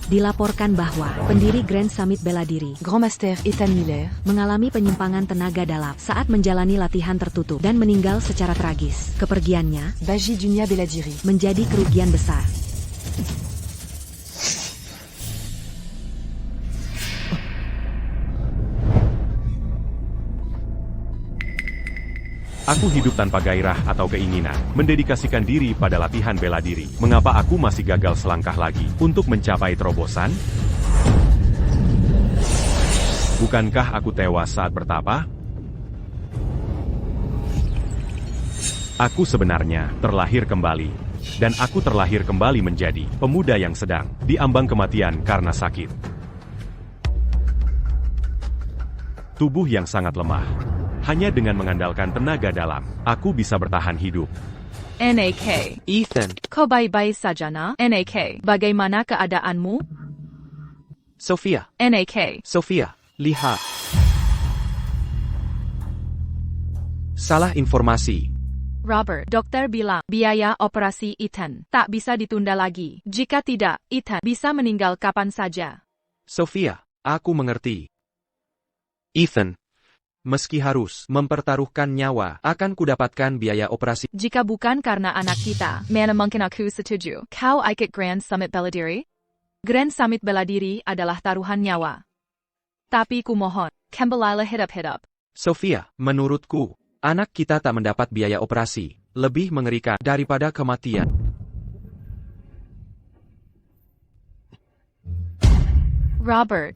Dilaporkan bahwa pendiri Grand Summit bela diri, Grand Master Ethan Miller, mengalami penyimpangan tenaga dalam saat menjalani latihan tertutup dan meninggal secara tragis. Kepergiannya, Baji Dunia Beladiri, menjadi kerugian besar. Aku hidup tanpa gairah atau keinginan, mendedikasikan diri pada latihan bela diri. Mengapa aku masih gagal selangkah lagi untuk mencapai terobosan? Bukankah aku tewas saat bertapa? Aku sebenarnya terlahir kembali, dan aku terlahir kembali menjadi pemuda yang sedang diambang kematian karena sakit. Tubuh yang sangat lemah. Hanya dengan mengandalkan tenaga dalam, aku bisa bertahan hidup. NAK. Ethan, Kau baik-baik saja na? NAK. Bagaimana keadaanmu? Sophia, NAK. Sophia, lihat. Salah informasi. Robert, dokter bilang biaya operasi Ethan tak bisa ditunda lagi. Jika tidak, Ethan bisa meninggal kapan saja. Sophia, aku mengerti. Ethan, meski harus mempertaruhkan nyawa, akan kudapatkan biaya operasi. Jika bukan karena anak kita, mana mungkin aku setuju. Kau ikut Grand Summit bela diri? Grand Summit bela diri adalah taruhan nyawa. Tapi kumohon, kembalilah hidup-hidup. Sophia, menurutku, anak kita tak mendapat biaya operasi. Lebih mengerikan daripada kematian. Robert.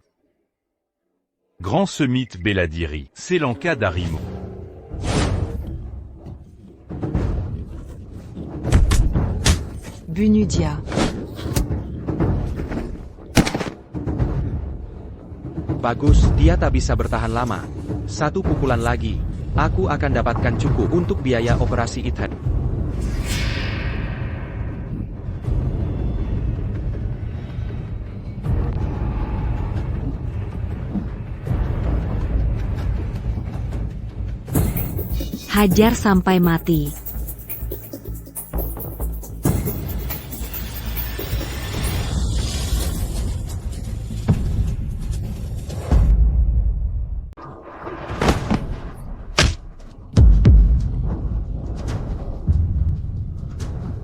Grand Summit Beladiri, c'est l'Anka d'Arimo. Bunudia, Bagus, dia tak bisa bertahan lama. Satu pukulan lagi, aku akan dapatkan cukup untuk biaya operasi Ethan. Hajar sampai mati.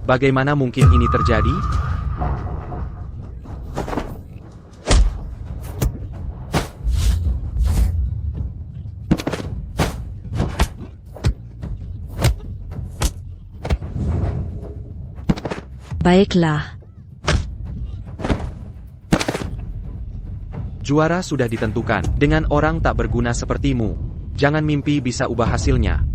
Bagaimana mungkin ini terjadi? Baiklah. Juara sudah ditentukan. Dengan orang tak berguna sepertimu, jangan mimpi bisa ubah hasilnya.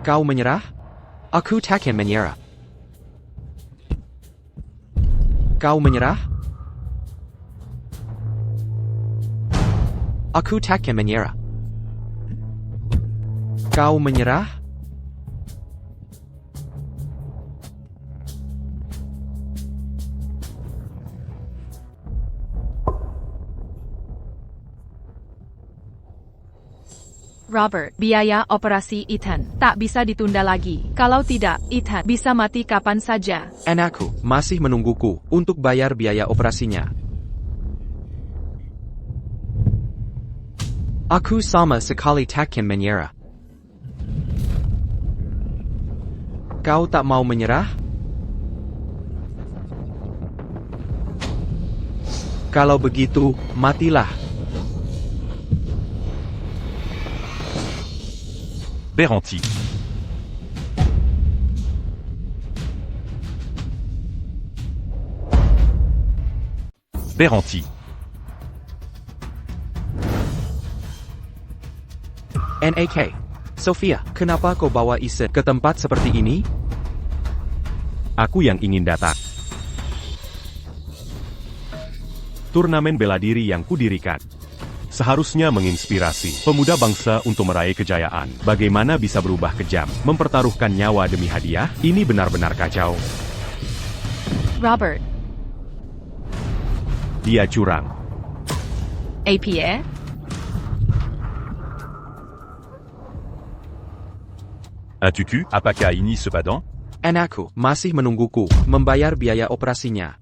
Kau menyerah? Aku takkan menyerah. Kau menyerah? Aku takkan menyerah. Kau menyerah? Robert, biaya operasi Ethan tak bisa ditunda lagi. Kalau tidak, Ethan bisa mati kapan saja. Anakku masih menungguku untuk bayar biaya operasinya. Aku sama sekali takkan menyerah. Kau tak mau menyerah? Kalau begitu, matilah. Beranti. Beranti. NAK. Sophia, kenapa kau bawa Ethan ke tempat seperti ini? Aku yang ingin datang. Turnamen bela diri yang kudirikan seharusnya menginspirasi pemuda bangsa untuk meraih kejayaan. Bagaimana bisa berubah kejam, mempertaruhkan nyawa demi hadiah? Ini benar-benar kacau. Robert. Dia curang. APA? Un tuku, apakah ini sepadan? Anakku masih menungguku membayar biaya operasinya.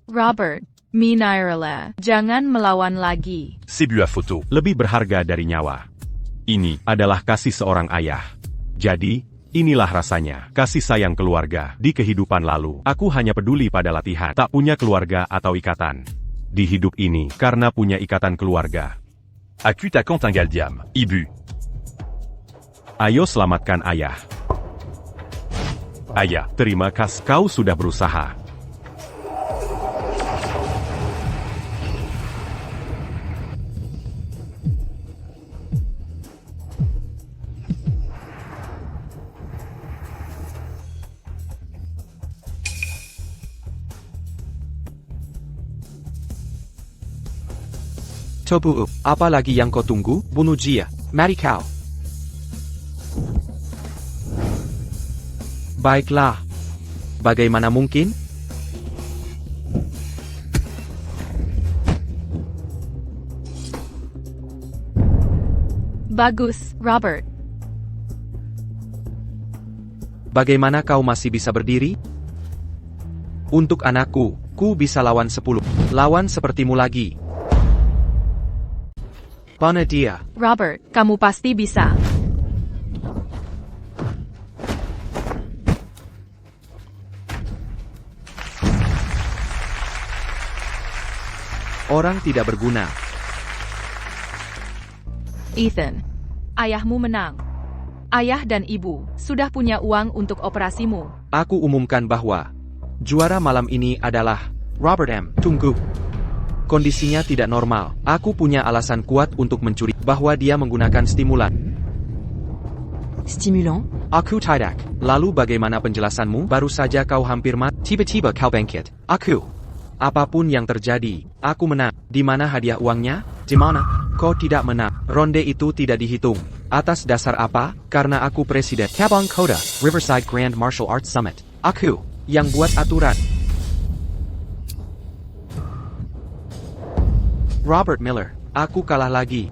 Robert, Minairala, jangan melawan lagi. C'est bu à photo. Lebih berharga dari nyawa. Ini adalah kasih seorang ayah. Jadi, inilah rasanya kasih sayang keluarga di kehidupan lalu. Aku hanya peduli pada latihan, tak punya keluarga atau ikatan. Di hidup ini, karena punya ikatan keluarga. Aku takkan tinggal diam. Ibu. Ayo selamatkan ayah. Ayah. Terima kasih, kau sudah berusaha. Tobu, apa lagi yang kau tunggu? Bunuh dia. Mari kau. Baiklah. Bagaimana mungkin? Bagus, Robert. Bagaimana kau masih bisa berdiri? Untuk anakku, ku bisa lawan 10. Lawan sepertimu lagi. Pana dia. Robert, kamu pasti bisa. Orang tidak berguna. Ethan, ayahmu menang. Ayah dan ibu sudah punya uang untuk operasimu. Aku umumkan bahwa juara malam ini adalah Robert M. Tunggu. Kondisinya tidak normal. Aku punya alasan kuat untuk mencuri bahwa dia menggunakan stimulan. Stimulant. Aku tidak. Lalu bagaimana penjelasanmu? Baru saja kau hampir mati. Tiba-tiba kau bangkit. Aku. Apapun yang terjadi, aku menang. Di mana hadiah uangnya? Di mana? Kau tidak menang. Ronde itu tidak dihitung. Atas dasar apa? Karena aku presiden. Cabang Kota, Riverside Grand Martial Arts Summit. Aku yang buat aturan. Robert Miller, aku kalah lagi.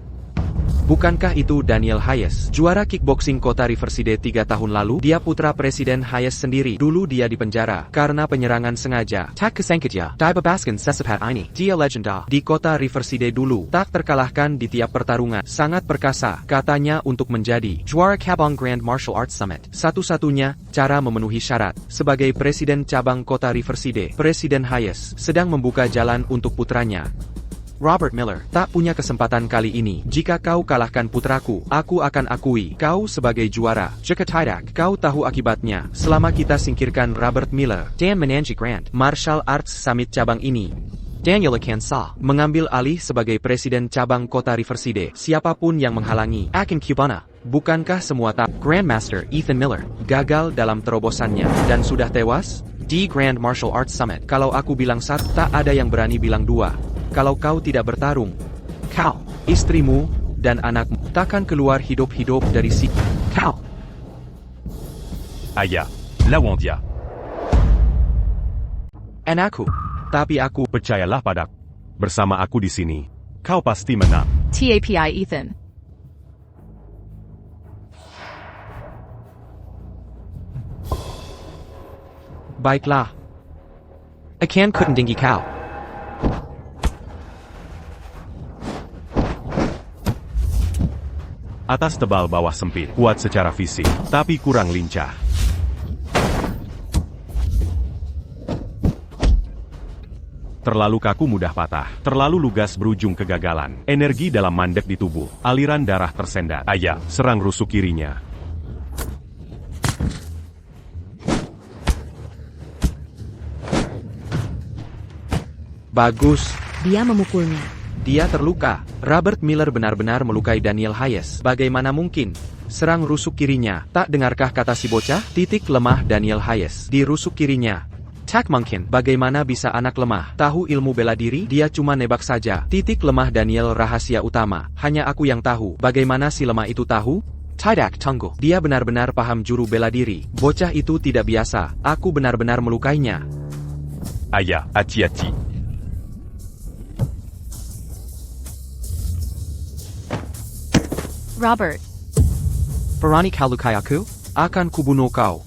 Bukankah itu Daniel Hayes, juara kickboxing kota Riverside 3 tahun lalu? Dia putra Presiden Hayes sendiri. Dulu dia dipenjara karena penyerangan sengaja. Tak kesengketnya, dibebaskan secepat ini. Dia legenda di kota Riverside dulu. Tak terkalahkan di tiap pertarungan. Sangat perkasa, katanya, untuk menjadi juara cabang Grand Martial Arts Summit. Satu-satunya cara memenuhi syarat. Sebagai Presiden cabang kota Riverside, Presiden Hayes sedang membuka jalan untuk putranya. Robert Miller, tak punya kesempatan kali ini. Jika kau kalahkan putraku, aku akan akui kau sebagai juara. Jika tidak, kau tahu akibatnya. Selama kita singkirkan Robert Miller dan menanji Grand Martial Arts Summit cabang ini, Daniel akan sah mengambil alih sebagai presiden cabang kota Riverside. Siapapun yang menghalangi akan Cubana. Bukankah semua Grandmaster Ethan Miller gagal dalam terobosannya dan sudah tewas di Grand Martial Arts Summit? Kalau aku bilang satu, tak ada yang berani bilang dua. Kalau kau tidak bertarung, kau, istrimu, dan anakmu takkan keluar hidup-hidup dari sini. Kau. Ayah. Lawan dia. Anakku. Tapi aku. Percayalah padaku. Bersama aku di sini, kau pasti menang. TAPI Ethan. Baiklah. Akan kutendinggi kau. Atas tebal bawah sempit, kuat secara fisik, tapi kurang lincah. Terlalu kaku mudah patah, terlalu lugas berujung kegagalan. Energi dalam mandek di tubuh, aliran darah tersendat. Ayah. Serang rusuk kirinya. Bagus. Dia memukulnya. Dia terluka. Robert Miller benar-benar melukai Daniel Hayes. Bagaimana mungkin? Serang rusuk kirinya. Tak dengarkah kata si bocah? Titik lemah Daniel Hayes di rusuk kirinya. Tak mungkin. Bagaimana bisa anak lemah tahu ilmu bela diri? Dia cuma nebak saja. Titik lemah Daniel rahasia utama. Hanya aku yang tahu. Bagaimana si lemah itu tahu? Tidak, tunggu. Dia benar-benar paham juru bela diri. Bocah itu tidak biasa. Aku benar-benar melukainya. Ayah. Hati-hati. Robert. Berani kau lukai aku? Akan kubunuh kau.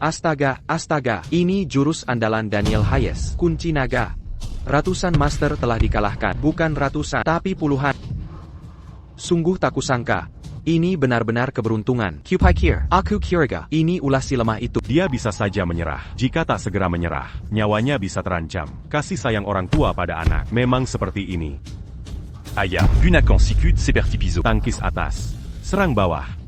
Astaga, astaga, ini jurus andalan Daniel Hayes, kunci naga. Ratusan master telah dikalahkan, bukan ratusan, tapi puluhan. Sungguh tak kusangka. Ini benar-benar keberuntungan. Kupikir, aku curiga, ini ulah si lemah itu. Dia bisa saja menyerah. Jika tak segera menyerah, nyawanya bisa terancam. Kasih sayang orang tua pada anak memang seperti ini. Aya, Gunakan Sikut Sepertipizo. Tangkis atas, serang bawah.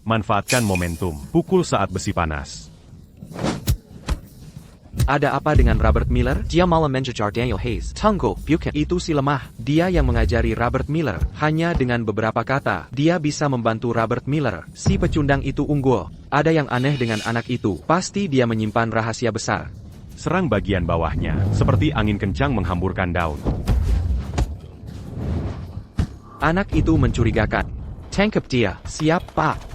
Manfaatkan momentum, pukul saat besi panas. Ada apa dengan Robert Miller? Dia malah mengejar Daniel Hayes. Tunggu, bukan itu si lemah. Dia yang mengajari Robert Miller. Hanya dengan beberapa kata, dia bisa membantu Robert Miller. Si pecundang itu unggul. Ada yang aneh dengan anak itu. Pasti dia menyimpan rahasia besar. Serang bagian bawahnya, seperti angin kencang menghamburkan daun. Anak itu mencurigakan. Tangkap dia. Siap, Pak.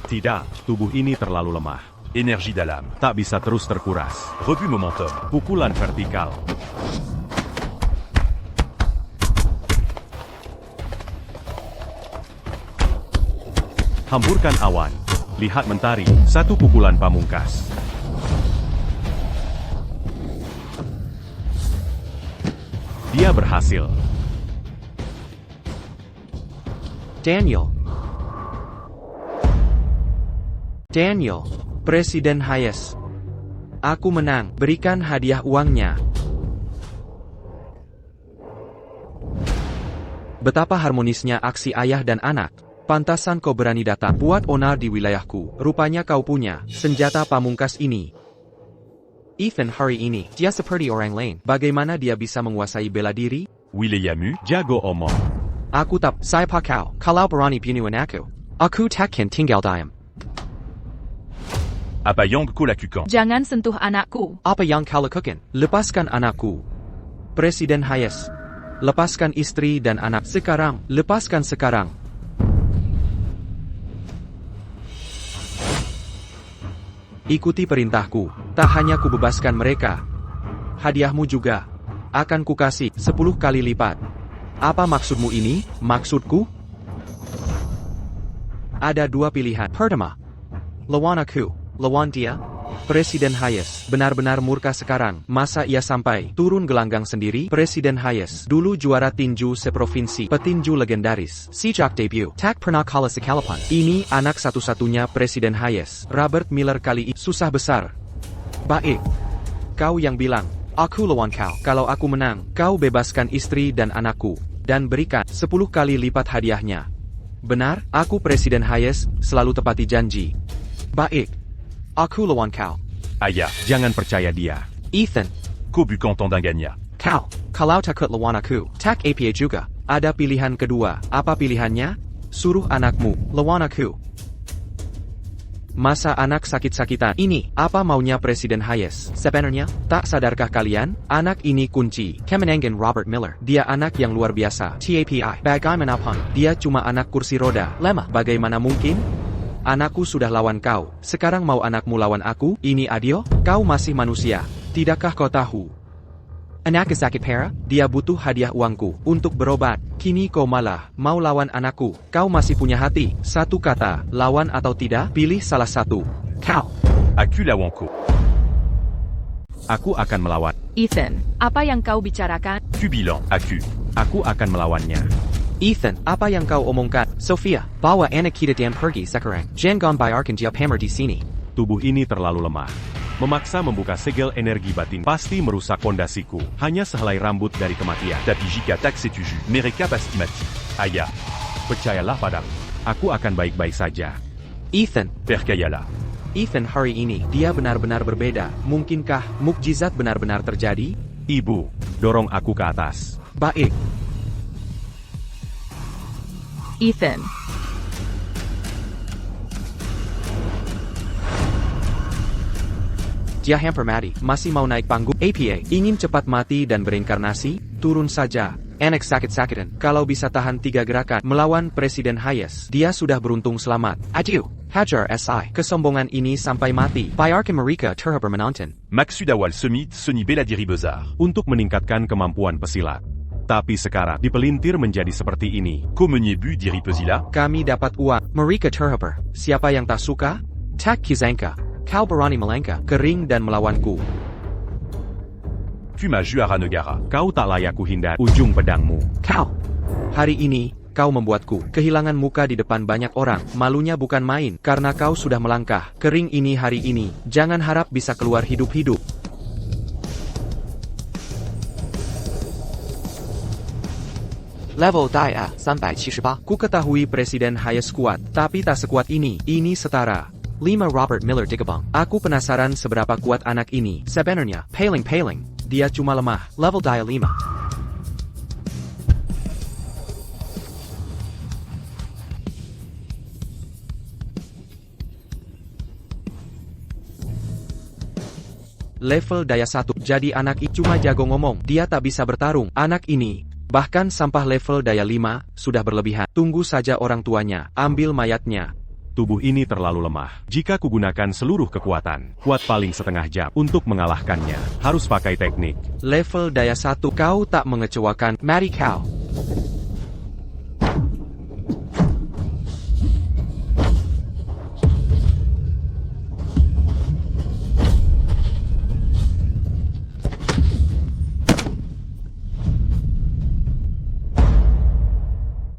Tidak, tubuh ini terlalu lemah. Énergie d'alarme. Tak bisa terus terkuras. Rebut momentum. Pukulan vertikal. Hamburkan awan. Lihat mentari, satu pukulan pamungkas. Dia berhasil. Daniel, Presiden Hayes. Aku menang, berikan hadiah uangnya. Betapa harmonisnya aksi ayah dan anak. Pantasan kau berani datang, buat onar di wilayahku. Rupanya kau punya senjata pamungkas ini. Ethan hari ini, dia seperti orang lain. Bagaimana dia bisa menguasai bela diri? Williamu. Jago omong. Aku tak, saya pakau, kalau berani bunuhin aku. Aku takkan tinggal diam. Abayong Kolakukan. Jangan sentuh anakku. Apa yang kau lakukan? Lepaskan anakku. Presiden Hayes. Lepaskan istri dan anak sekarang. Lepaskan sekarang. Ikuti perintahku. Tak hanya kubebaskan mereka. Hadiahmu juga. Akan kukasih 10 kali lipat. Apa maksudmu ini? Maksudku? Ada dua pilihan. Pertama, lawan aku. Lawan dia. Presiden Hayes benar-benar murka sekarang. Masa ia sampai turun gelanggang sendiri? Presiden Hayes dulu juara tinju seprovinsi, petinju legendaris. Sejak debut, tak pernah kalah sekalapan. Ini anak satu-satunya Presiden Hayes. Robert Miller kali ini susah besar. Baik. Kau yang bilang, aku lawan kau. Kalau aku menang, kau bebaskan istri dan anakku. Dan berikan 10 kali lipat hadiahnya. Benar, aku Presiden Hayes, selalu tepati janji. Baik. Aku lawan kau. Ayah, jangan percaya dia. Ethan. Kobu Canton d'Angania. Kau. Kalau takut lawan aku, tak apa juga. Ada pilihan kedua. Apa pilihannya? Suruh anakmu lawan aku. Masa anak sakit-sakitan ini, apa maunya Presiden Hayes? Sebenarnya, tak sadarkah kalian? Anak ini kunci. Kemenangan Robert Miller. Dia anak yang luar biasa. TAPI. Bagaimanapun, dia cuma anak kursi roda. Lemah. Bagaimana mungkin? Anakku sudah lawan kau. Sekarang mau anakmu lawan aku? Ini adil? Kau masih manusia. Tidakkah kau tahu? Anak sakit parah? Dia butuh hadiah uangku untuk berobat. Kini kau malah mau lawan anakku. Kau masih punya hati. Satu kata, lawan atau tidak? Pilih salah satu. Kau. Aku lawanko. Aku akan melawan. Ethan, apa yang kau bicarakan? Kubilan. Aku. Aku akan melawannya. Ethan, apa yang kau omongkan? Sophia, bawa anak kita dan pergi sekarang. Jangan biarkan dia pamer di sini. Tubuh ini terlalu lemah. Memaksa membuka segel energi batin pasti merusak pondasiku. Hanya sehelai rambut dari kematian. Tapi jika tak setuju, mereka pasti mati. Aya. Percayalah padaku. Aku akan baik-baik saja. Ethan. Percayala. Ethan hari ini, dia benar-benar berbeda. Mungkinkah mukjizat benar-benar terjadi? Ibu, dorong aku ke atas. Baik. Ethan. dia hampir mati, masih mau naik panggung. APA, ingin cepat mati dan berinkarnasi? Turun saja. Anak sakit-sakitan, kalau bisa tahan 3 gerakan melawan Presiden Hayes, dia sudah beruntung selamat. Adieu. Hajar SI, kesombongan ini sampai mati. Biarkan mereka terhibur menonton. Maksud awal Semit, Seni Beladiri Besar. Untuk meningkatkan kemampuan pesilat. Tapi sekarang dipelintir menjadi seperti ini. Komenier Bu Diri Pesila. Kami dapat uang. Mereka terhibur. Siapa yang tak suka? Tak Kizanka. Kau berani melangkah, kering dan melawanku. Tu m'as Juara Negara. Kau tak layak kuhindar ujung pedangmu. Kau. Hari ini, kau membuatku kehilangan muka di depan banyak orang. Malunya bukan main, karena kau sudah melangkah. Kering ini hari ini. Jangan harap bisa keluar hidup-hidup. Level daya 378. Ku ketahui Presiden Hayes kuat, tapi tak sekuat ini. Ini setara. 5 Robert Miller Digabang. Aku penasaran seberapa kuat anak ini. Sebenarnya, paling. Dia cuma lemah. Level daya 5. Level daya 1. Jadi anak ini cuma jago ngomong. Dia tak bisa bertarung. Anak ini, bahkan sampah level daya 5, sudah berlebihan. Tunggu saja orang tuanya. Ambil mayatnya. Tubuh ini terlalu lemah. Jika kugunakan seluruh kekuatan, kuat paling setengah jam. Untuk mengalahkannya, harus pakai teknik. Level daya 1. Kau tak mengecewakan. Mari kau.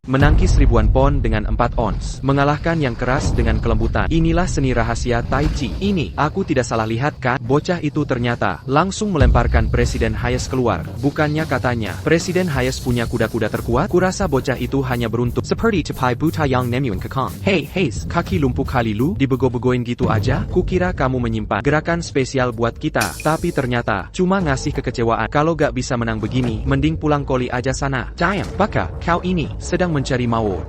Menangkis ribuan pon dengan 4 ons. Mengalahkan yang keras dengan kelembutan. Inilah seni rahasia Tai Chi. Ini, aku tidak salah lihat kan? Bocah itu ternyata langsung melemparkan Presiden Hayes keluar. Bukannya katanya, Presiden Hayes punya kuda-kuda terkuat? Kurasa bocah itu hanya beruntung. Seperti cepai buta yang nemuin kekang. Hey, Hayes, kaki lumpuh kali lu, dibego-begoin gitu aja? Kukira kamu menyimpan gerakan spesial buat kita. Tapi ternyata, cuma ngasih kekecewaan. Kalau gak bisa menang begini, mending pulang koli aja sana. Giant, baka, kau ini sedang mencari maut.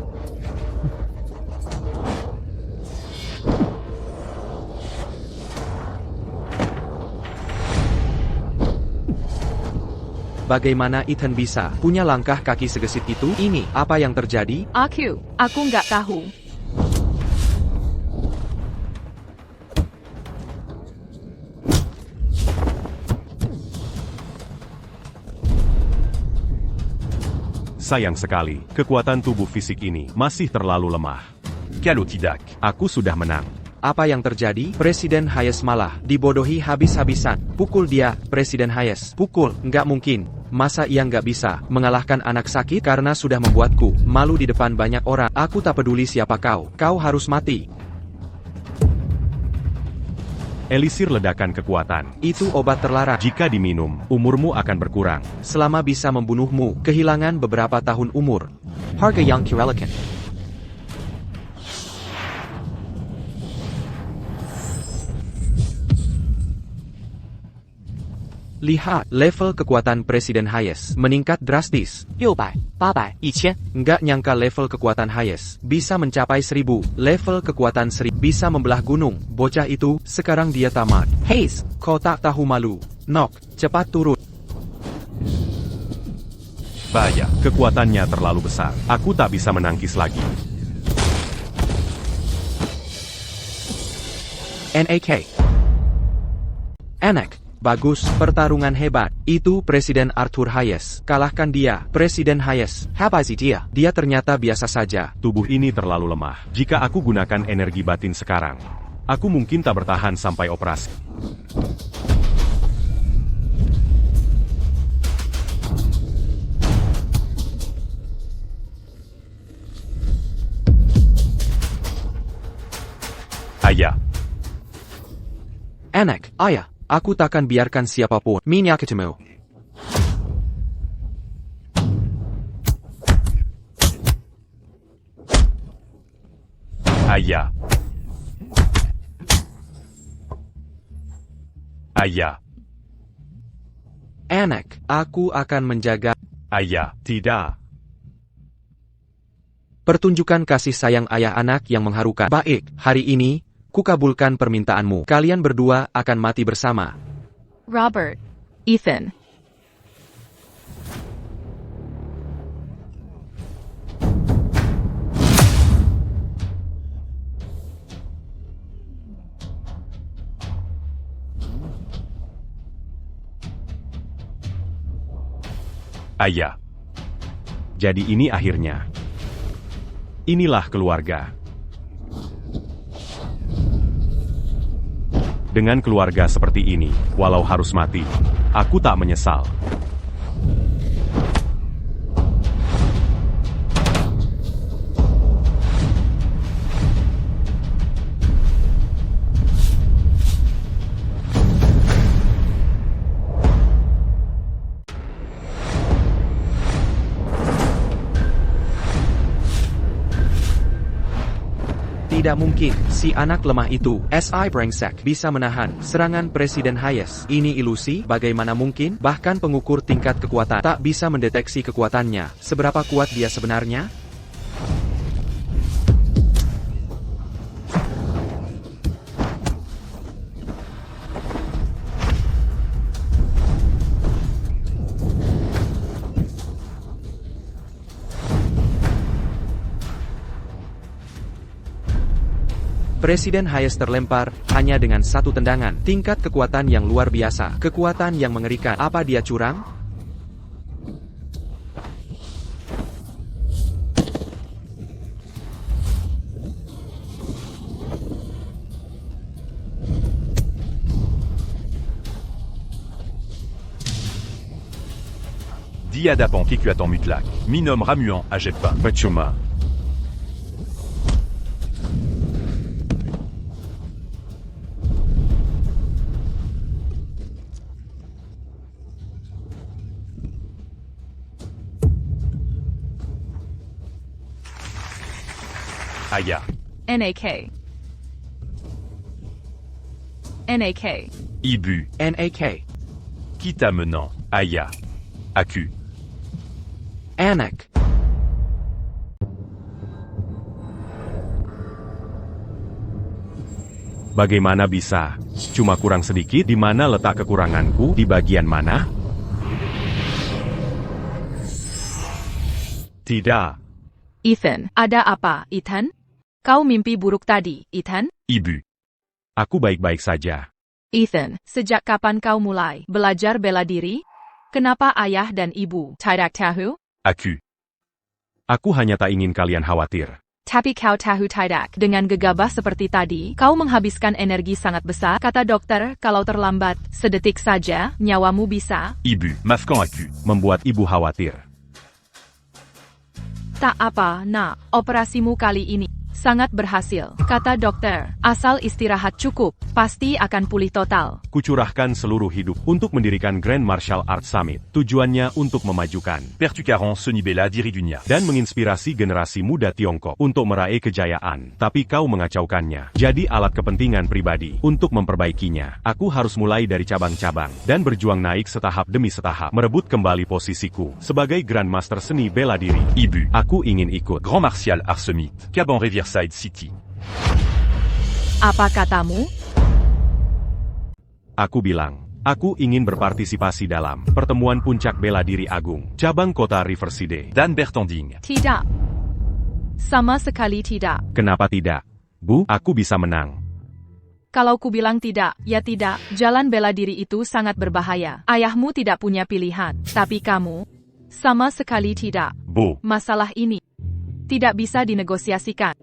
Bagaimana Ethan bisa punya langkah kaki segesit itu? Ini, apa yang terjadi? Aku nggak tahu. Sayang sekali, kekuatan tubuh fisik ini masih terlalu lemah. Calotidac. Aku sudah menang. Apa yang terjadi? Presiden Hayes malah dibodohi habis-habisan. Pukul dia, Presiden Hayes. Pukul, nggak mungkin. Masa ia nggak bisa mengalahkan anak sakit karena sudah membuatku malu di depan banyak orang. Aku tak peduli siapa kau. Kau harus mati. Elisir ledakan kekuatan. Itu obat terlarang. Jika diminum, umurmu akan berkurang. Selama bisa membunuhmu, kehilangan beberapa tahun umur. Harga yang kirelekan. Lihat, level kekuatan Presiden Hayes meningkat drastis. 600、800、1000。 Nggak nyangka level kekuatan Hayes bisa mencapai 1000. Level kekuatan 1000 bisa membelah gunung. Bocah itu, sekarang dia tamat. Hayes, kau tak tahu malu. Nok, cepat turun. Bahaya, kekuatannya terlalu besar. Aku tak bisa menangkis lagi. NAK. Anak. Bagus, pertarungan hebat. Itu Presiden Arthur Hayes. Kalahkan dia, Presiden Hayes. Habisi dia. Dia ternyata biasa saja. Tubuh ini terlalu lemah. Jika aku gunakan energi batin sekarang, aku mungkin tak bertahan sampai operasi. Ayah. Anak, ayah. Aku takkan biarkan siapapun menyakitimu. Ayah. Ayah. Anak, aku akan menjaga. Ayah. Tidak. Pertunjukan kasih sayang ayah anak yang mengharukan. Baik, hari ini, kukabulkan permintaanmu. Kalian berdua akan mati bersama. Robert. Ethan. Ayah. Jadi ini akhirnya. Inilah keluarga. Dengan keluarga seperti ini, walau harus mati, aku tak menyesal. Tidak mungkin, si anak lemah itu, SI brengsek, bisa menahan serangan Presiden Hayes. Ini ilusi, bagaimana mungkin? Bahkan pengukur tingkat kekuatan tak bisa mendeteksi kekuatannya. Seberapa kuat dia sebenarnya? Presiden Hayes terlempar hanya dengan satu tendangan. Tingkat kekuatan yang luar biasa. Kekuatan yang mengerikan. Apa dia curang? Diadapan Kekuatan mutlak. Minom ramuan ajetpan. Percuma. Ayah. NAK. NAK. Ibu. NAK. Kita menant. Ayah. Aku. Anak. Bagaimana bisa? Cuma kurang sedikit. Di mana letak kekuranganku? Di bagian mana? Tidak. Ethan. Ada apa, Ethan? Kau mimpi buruk tadi, Ethan? Ibu. Aku baik-baik saja. Ethan, sejak kapan kau mulai belajar bela diri? Kenapa ayah dan ibu tidak tahu? Aku. Aku hanya tak ingin kalian khawatir. Tapi kau tahu tidak, dengan gegabah seperti tadi, kau menghabiskan energi sangat besar. Kata dokter, kalau terlambat, sedetik saja, nyawamu bisa. Ibu. Maafkan aku. Membuat ibu khawatir. Tak apa, nak, operasimu kali ini sangat berhasil. Kata dokter, asal istirahat cukup, pasti akan pulih total. Kucurahkan seluruh hidup untuk mendirikan Grand Martial Arts Summit. Tujuannya untuk memajukan Pertukaran seni bela diri dunia. dan menginspirasi generasi muda Tiongkok untuk meraih kejayaan. Tapi kau mengacaukannya. Jadi alat kepentingan pribadi. Untuk memperbaikinya, aku harus mulai dari cabang-cabang dan berjuang naik setahap demi setahap. Merebut kembali posisiku sebagai Grand Master seni bela diri. Ibu. Aku ingin ikut. Grand Martial Arts Summit. Caban Riverside City. Apa katamu? Aku bilang, aku ingin berpartisipasi dalam pertemuan puncak bela diri agung, cabang kota Riverside. Dan Bertanding. Tidak. Sama sekali tidak. Kenapa tidak? Bu, aku bisa menang. Kalau ku bilang tidak, ya tidak. Jalan bela diri itu sangat berbahaya. Ayahmu tidak punya pilihan. Tapi kamu, sama sekali tidak. Bu. Masalah ini tidak bisa dinegosiasikan.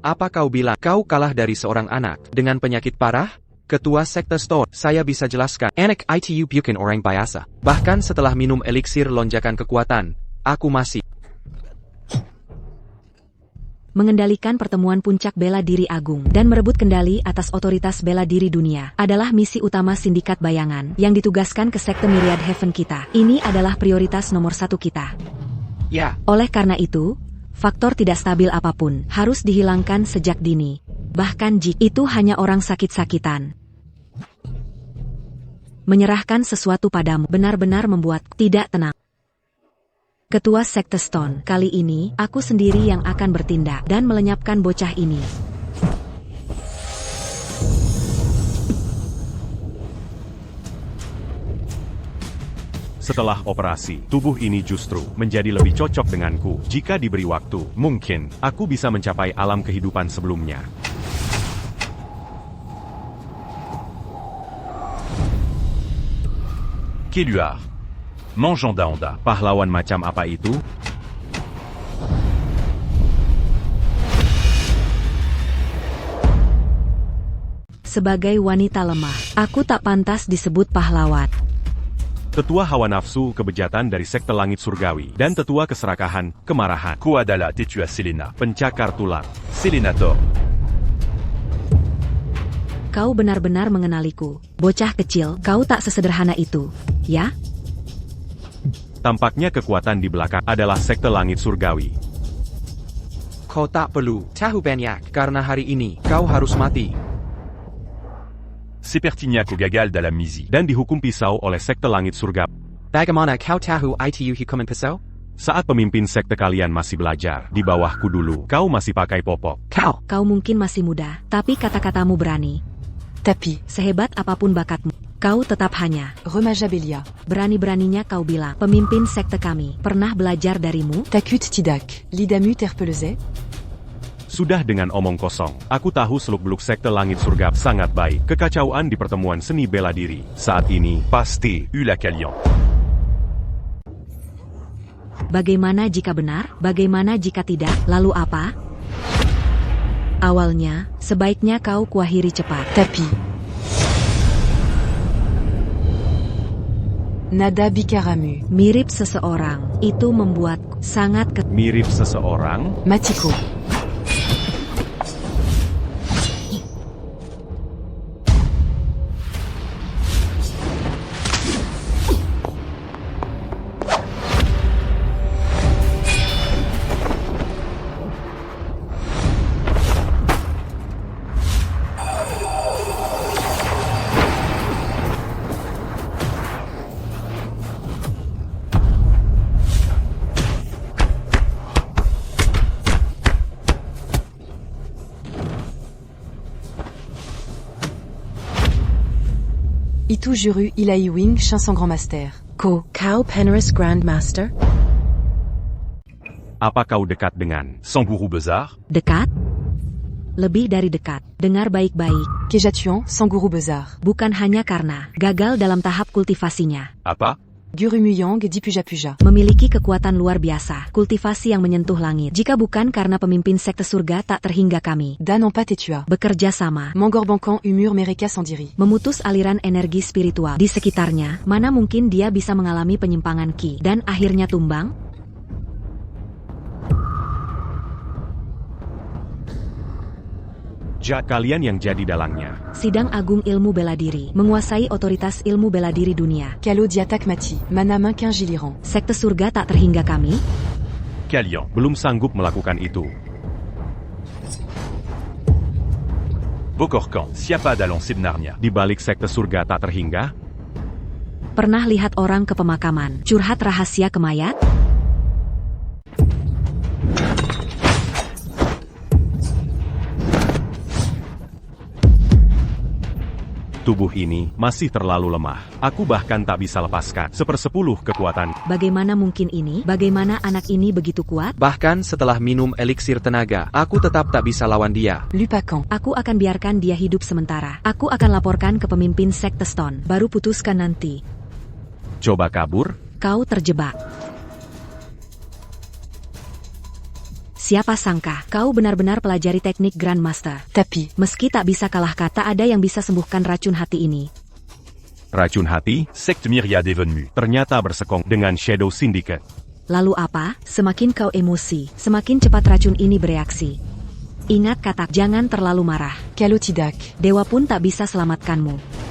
Apa kau bilang? Kau kalah dari seorang anak dengan penyakit parah? Ketua Sekte Stone, saya bisa jelaskan. Anak itu bukan orang biasa. Bahkan setelah minum eliksir lonjakan kekuatan, aku masih Mengendalikan pertemuan puncak bela diri agung dan merebut kendali atas otoritas bela diri dunia adalah misi utama sindikat bayangan yang ditugaskan ke Sekte Myriad Heaven kita. Ini adalah prioritas nomor 1 kita. Ya. Oleh karena itu, faktor tidak stabil apapun harus dihilangkan sejak dini. Bahkan jika itu hanya orang sakit-sakitan. Menyerahkan sesuatu padamu benar-benar membuat tidak tenang. Ketua Sekte Stone, kali ini, aku sendiri yang akan bertindak dan melenyapkan bocah ini. Setelah operasi, tubuh ini justru menjadi lebih cocok denganku. Jika diberi waktu, mungkin aku bisa mencapai alam kehidupan sebelumnya. Keluar. Mangeanda Honda. Pahlawan macam apa itu? Sebagai wanita lemah, aku tak pantas disebut pahlawan. Tetua hawa nafsu kebejatan dari sekte langit surgawi, dan tetua keserakahan, kemarahan, Koadala Tetua Selena. pencakar tulang. Selenator. Kau benar-benar mengenaliku. Bocah kecil, kau tak sesederhana itu, ya? Tampaknya kekuatan di belakang adalah sekte langit surgawi. Kau tak perlu tahu banyak, karena hari ini kau harus mati. Sepertinya kau gagal dalam misi. Dan dihukum pisau oleh sekte langit surga. Bagaimana kau tahu itu hukuman pisau? Saat pemimpin sekte kalian masih belajar, di bawahku dulu, kau masih pakai popok. Kau mungkin masih muda, tapi kata-katamu berani. Tapi, Sehebat apapun bakatmu, kau tetap hanya. Remaja Belia, Berani-beraninya kau bilang, pemimpin sekte kami, pernah belajar darimu? Takut Tidak, Lidamu Terpeleze, Sudah dengan omong kosong, aku tahu seluk-beluk sekte langit surga sangat baik. Kekacauan di pertemuan seni bela diri. Saat ini, pasti. Ula Kalian. Bagaimana jika benar? Bagaimana jika tidak? Lalu apa? Awalnya, sebaiknya kau kuakhiri cepat. Tapi, Nada Bikaramu, Mirip seseorang, itu membuatku sangat Mirip seseorang? Matiko, Itu Juru Ilai Wing Shinsan Grand Master. Kau Penris Grandmaster? Apa kau dekat dengan? Sanguru Bezar. Dekat? Lebih dari dekat. Dengar baik-baik. Kejatuan Sanguru Bezar. Bukan hanya karena gagal dalam tahap kultivasinya. Apa? Gurumuyang Dipuja Puja. Memiliki kekuatan luar biasa, kultivasi yang menyentuh langit. Jika bukan karena pemimpin sekte surga tak terhingga kami. Dan Empat Tetua. Bekerja sama. Mangor Bankan Umur Mereka Sandiri. Memutus aliran energi spiritual di sekitarnya, mana mungkin dia bisa mengalami penyimpangan ki dan akhirnya tumbang? Kalian yang jadi dalangnya. Sidang Agung Ilmu Bela Diri, menguasai otoritas ilmu bela diri dunia. Kalo Diatak Mati. Mana Mankin Giliran. Sekte surga tak terhingga kami? Kalian. Belum sanggup melakukan itu. Bokorkan. Siapa dalam sebenarnya? Di balik sekte surga tak terhingga? Pernah lihat orang ke pemakaman, curhat rahasia ke mayat? Tubuh ini masih terlalu lemah. Aku bahkan tak bisa lepaskan 1/10 kekuatan. Bagaimana mungkin ini? Bagaimana anak ini begitu kuat? Bahkan setelah minum eliksir tenaga, aku tetap tak bisa lawan dia. Lupakan. Aku akan biarkan dia hidup sementara. Aku akan laporkan ke pemimpin sekte Stone. Baru putuskan nanti. Coba kabur? Kau terjebak. Siapa sangka, kau benar-benar pelajari teknik Grandmaster. Tapi, Meski tak bisa kalahkan, tak ada yang bisa sembuhkan racun hati ini. Racun hati? Secte Myriade Evenmu. Ternyata bersekong dengan Shadow Syndicate. Lalu apa? Semakin kau emosi, semakin cepat racun ini bereaksi. Ingat kata, jangan terlalu marah. Kalo Tidak. Dewa pun tak bisa selamatkanmu.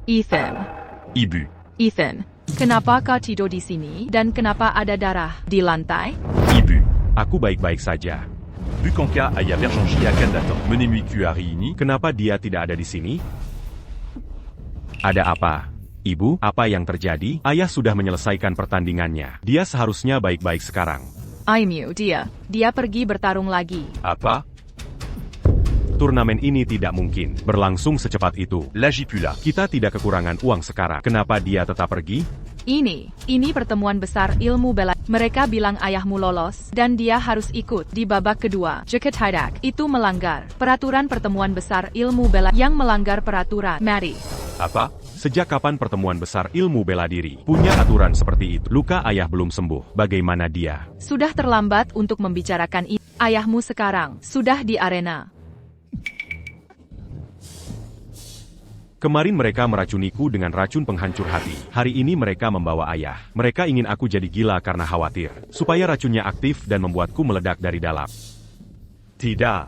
Ethan. Ibu. Ethan, kenapa kau tidur di sini dan kenapa ada darah di lantai? Ibu. Aku baik-baik saja. Bukanka aya verjanji akan datang menemui hari ini? Kenapa dia tidak ada di sini? Ada apa? Ibu, apa yang terjadi? Ayah sudah menyelesaikan pertandingannya. Dia seharusnya baik-baik sekarang. Aimu dia pergi bertarung lagi. Apa? Turnamen ini tidak mungkin berlangsung secepat itu. Lagi pula. Kita tidak kekurangan uang sekarang. Kenapa dia tetap pergi? Ini pertemuan besar ilmu bela. Mereka bilang ayahmu lolos dan dia harus ikut di babak kedua. Jika tidak, itu melanggar peraturan pertemuan besar ilmu bela yang melanggar peraturan. Mari. Apa? Sejak kapan pertemuan besar ilmu bela diri punya aturan seperti itu? Luka ayah belum sembuh. Bagaimana dia? Sudah terlambat untuk membicarakan ini. Ayahmu sekarang sudah di arena. Kemarin mereka meracuniku dengan racun penghancur hati. Hari ini mereka membawa ayah. Mereka ingin aku jadi gila karena khawatir. Supaya racunnya aktif dan membuatku meledak dari dalam. Tidak.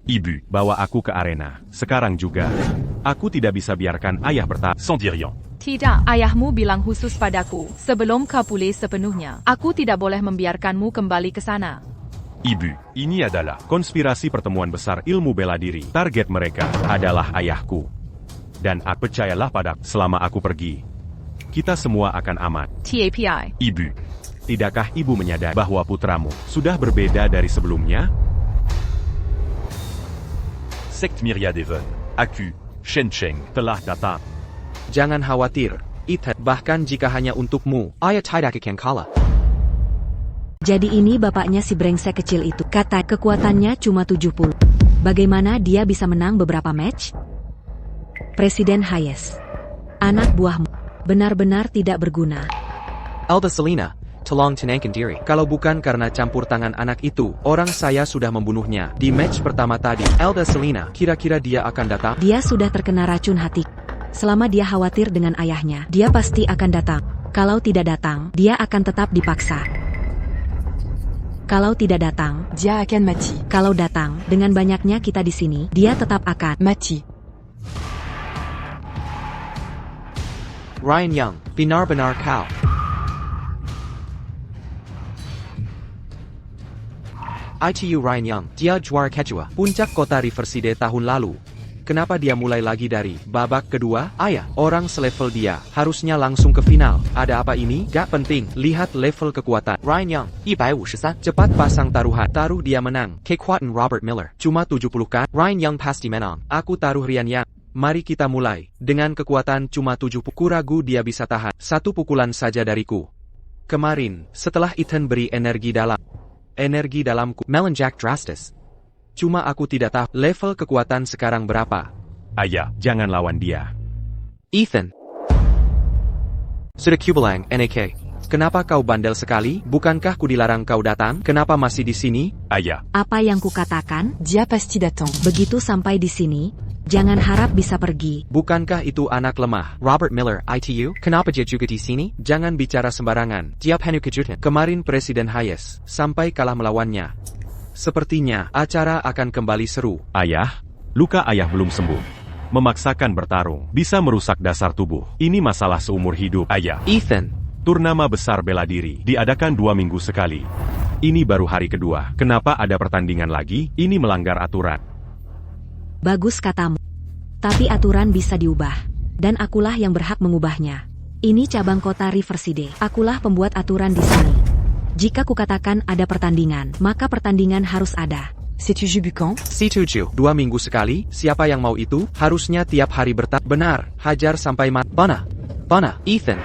Ibu. Bawa aku ke arena. Sekarang juga. Aku tidak bisa biarkan ayah bertahan. Sans dire rien. Tidak, ayahmu bilang khusus padaku. Sebelum kau pulih sepenuhnya, aku tidak boleh membiarkanmu kembali ke sana. Ibu, ini adalah Konspirasi pertemuan besar ilmu bela diri. Target mereka adalah ayahku. Dan percayalah padaku, selama aku pergi, kita semua akan aman. TAPI. Ibu. Tidakkah ibu menyadari bahwa putramu sudah berbeda dari sebelumnya? Secte Myriad Even. Aku, Shen Cheng. Telah datang. Jangan khawatir, Ethan. Bahkan jika hanya untukmu, ayah tidak akan kalah. Jadi ini bapaknya si brengsek kecil itu. Kata kekuatannya cuma 70. Bagaimana dia bisa menang beberapa match? Presiden Hayes. Anak buahmu. Benar-benar tidak berguna. Elda Selena, tolong tenangkan diri. Kalau bukan karena campur tangan anak itu, orang saya sudah membunuhnya. Di match pertama tadi, Elda Selena, kira-kira dia akan datang? Dia sudah terkena racun hati. Selama dia khawatir dengan ayahnya, dia pasti akan datang. Kalau tidak datang, dia akan tetap dipaksa. Kalau tidak datang, Dia akan mati. kalau datang, dengan banyaknya kita di sini, dia tetap akan Mati. Ryan Young, benar-benar kau. ITU Ryan Young, dia juara kedua puncak kota Riverside tahun lalu. Kenapa dia mulai lagi dari babak kedua? Ayah, orang selevel dia harusnya langsung ke final. Ada apa ini? Gak penting, lihat level kekuatan. Ryan Young, 153. Cepat pasang taruhan. Taruh dia menang. Kekuatan Robert Miller, cuma 70 kan? Ryan Young pasti menang. Aku taruh Ryan Young. Mari kita mulai. Dengan kekuatan cuma 70, ragu dia bisa tahan. Satu pukulan saja dariku. Kemarin, setelah Ethan beri energi dalamku, Melon Jack drastis. Cuma aku tidak tahu level kekuatan sekarang berapa. Ayah, jangan lawan dia. Ethan. Sudah kubilang, NAK. Kenapa kau bandel sekali? Bukankah ku dilarang kau datang? Kenapa masih di sini? Ayah. apa yang kukatakan. Dia pasti datang. Begitu sampai di sini, jangan harap bisa pergi. Bukankah itu anak lemah? Robert Miller, ITU? Kenapa dia juga di sini? Jangan bicara sembarangan. Dia penuh kejutan. Kemarin Presiden Hayes sampai kalah melawannya. Sepertinya acara akan kembali seru. Ayah, luka ayah belum sembuh. Memaksakan bertarung bisa merusak dasar tubuh. Ini masalah seumur hidup. Ayah. Ethan. Turnamen besar bela diri diadakan 2 minggu sekali. Ini baru hari kedua. Kenapa ada pertandingan lagi? Ini melanggar aturan. Bagus katamu. Tapi aturan bisa diubah. Dan akulah yang berhak mengubahnya. Ini cabang kota Riverside. Akulah pembuat aturan di sini. Jika kukatakan ada pertandingan, maka pertandingan harus ada. C'est-tu Jubucan? C7, 2 minggu sekali, siapa yang mau itu? Harusnya tiap hari benar, hajar sampai mati. Pana, Ethan.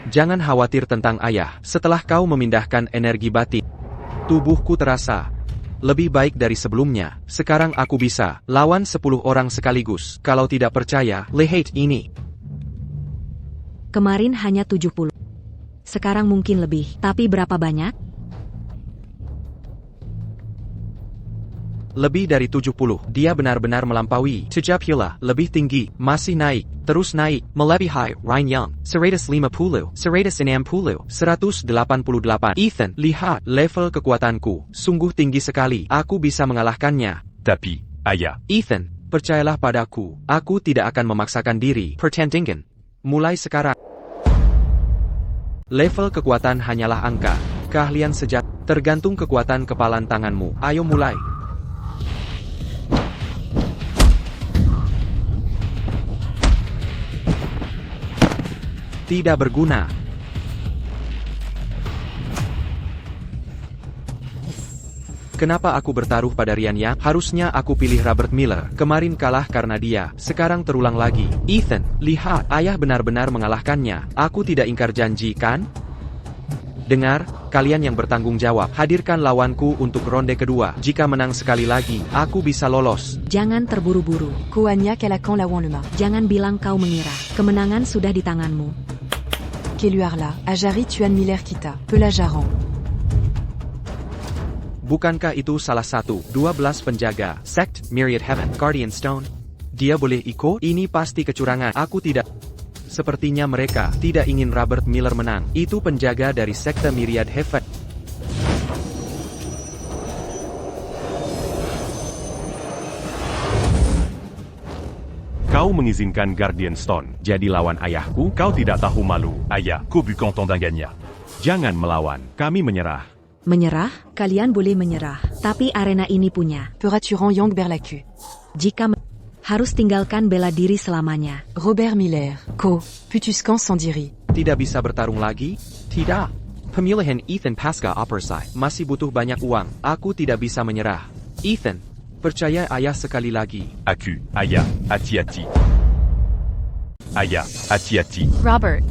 Jangan khawatir tentang ayah, setelah kau memindahkan energi batin. Tubuhku terasa lebih baik dari sebelumnya. Sekarang aku bisa lawan 10 orang sekaligus. Kalau tidak percaya, lihat ini. Kemarin hanya 70. Sekarang mungkin lebih. Tapi berapa banyak? Lebih dari 70. Dia benar-benar melampaui. Sejak pula, lebih tinggi, masih naik, terus naik, melebihi Ryan Young. 150, 160, 188. Ethan, lihat level kekuatanku. Sungguh tinggi sekali. Aku bisa mengalahkannya. Tapi, ayah. Ethan, percayalah padaku. Aku tidak akan memaksakan diri. Pertandingan mulai sekarang. Level kekuatan hanyalah angka. Keahlian sejati tergantung kekuatan kepalan tanganmu. Ayo mulai. Tidak berguna. Kenapa aku bertaruh pada Ryan Yang? Harusnya aku pilih Robert Miller. Kemarin kalah karena dia, sekarang terulang lagi. Ethan, lihat, ayah benar-benar mengalahkannya. Aku tidak ingkar janji, kan? Dengar, kalian yang bertanggung jawab, hadirkan lawanku untuk ronde kedua. Jika menang sekali lagi, aku bisa lolos. Jangan terburu-buru. Koanya Kalakan Lawan Lemah. Jangan bilang kau mengira. Kemenangan sudah di tanganmu. Keluarla, Ajari Tuan Miller Kita. Pelajaran. Bukankah itu salah satu 12 penjaga Sect Myriad Heaven Guardian Stone? Dia boleh ikut? Ini pasti kecurangan. Aku tidak. Sepertinya mereka tidak ingin Robert Miller menang. Itu penjaga dari sekte Myriad Heaven. Kau mengizinkan Guardian Stone jadi lawan ayahku? Kau tidak tahu malu. Aya, qu'au but content d'un gagnant. Jangan melawan. Kami menyerah. Menyerah? Kalian boleh menyerah. Tapi arena ini punya. Peraturan Yang Berlaku. Jika harus tinggalkan bela diri selamanya. Robert Miller. Ko. Putuskan Sandiri. Tidak bisa bertarung lagi? Tidak. Pemilihan Ethan Pasca Opersai masih butuh banyak uang. Aku tidak bisa menyerah. Ethan, percaya ayah sekali lagi. Aku, Aya, hati-hati. Aya, hati-hati. Robert.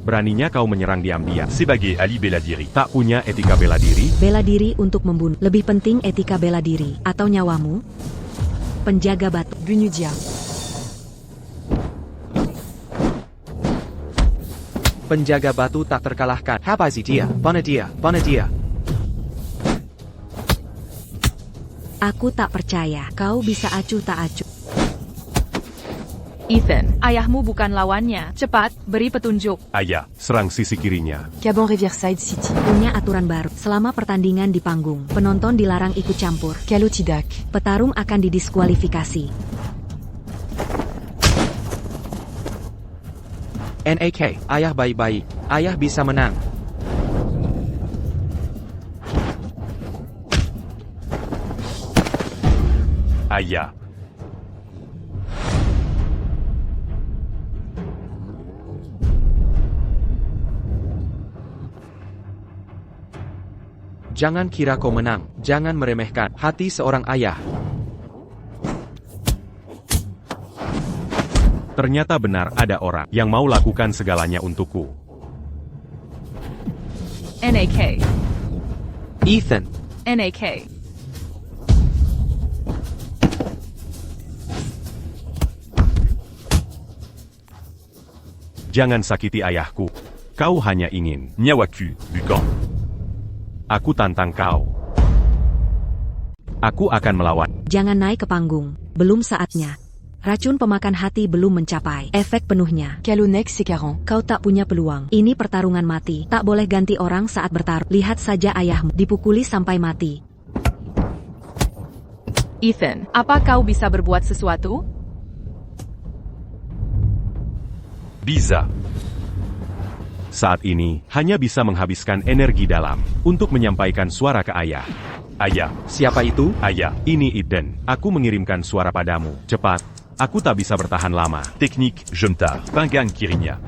Beraninya kau menyerang diam-diam. Sebagai ahli bela diri. Tak punya etika bela diri? Bela diri untuk membunuh. Lebih penting etika bela diri. Atau nyawamu? Penjaga batu. Bunudia. Penjaga batu tak terkalahkan. Hapazi dia, Bonadia, Bonadia. Aku tak percaya. Kau bisa acuh tak acuh. Ethan, ayahmu bukan lawannya. Cepat, beri petunjuk. Aya, serang sisi kirinya. Caban Riverside City. Punya aturan baru. Selama pertandingan di panggung, penonton dilarang ikut campur. Kalotidak. Petarung akan didiskualifikasi. NAK, ayah baik-baik. Ayah bisa menang. Aya. Jangan kira kau menang. Jangan meremehkan hati seorang ayah. Ternyata benar ada orang yang mau lakukan segalanya untukku. NAK. Ethan, NAK. Jangan sakiti ayahku. Kau hanya ingin. Nyawaku, bukan. Aku tantang kau. Aku akan melawan. Jangan naik ke panggung. Belum saatnya. Racun pemakan hati belum mencapai efek penuhnya. Kalonek C40. Kau tak punya peluang. Ini pertarungan mati. Tak boleh ganti orang saat bertarung. Lihat saja ayahmu dipukuli sampai mati. Ethan, apa kau bisa berbuat sesuatu? Bisa. Saat ini, hanya bisa menghabiskan energi dalam untuk menyampaikan suara ke ayah. Aya, siapa itu? Ayah, ini Eden. Aku mengirimkan suara padamu. Cepat. Aku tak bisa bertahan lama. technique, Jemtar, Pingang Kirinya.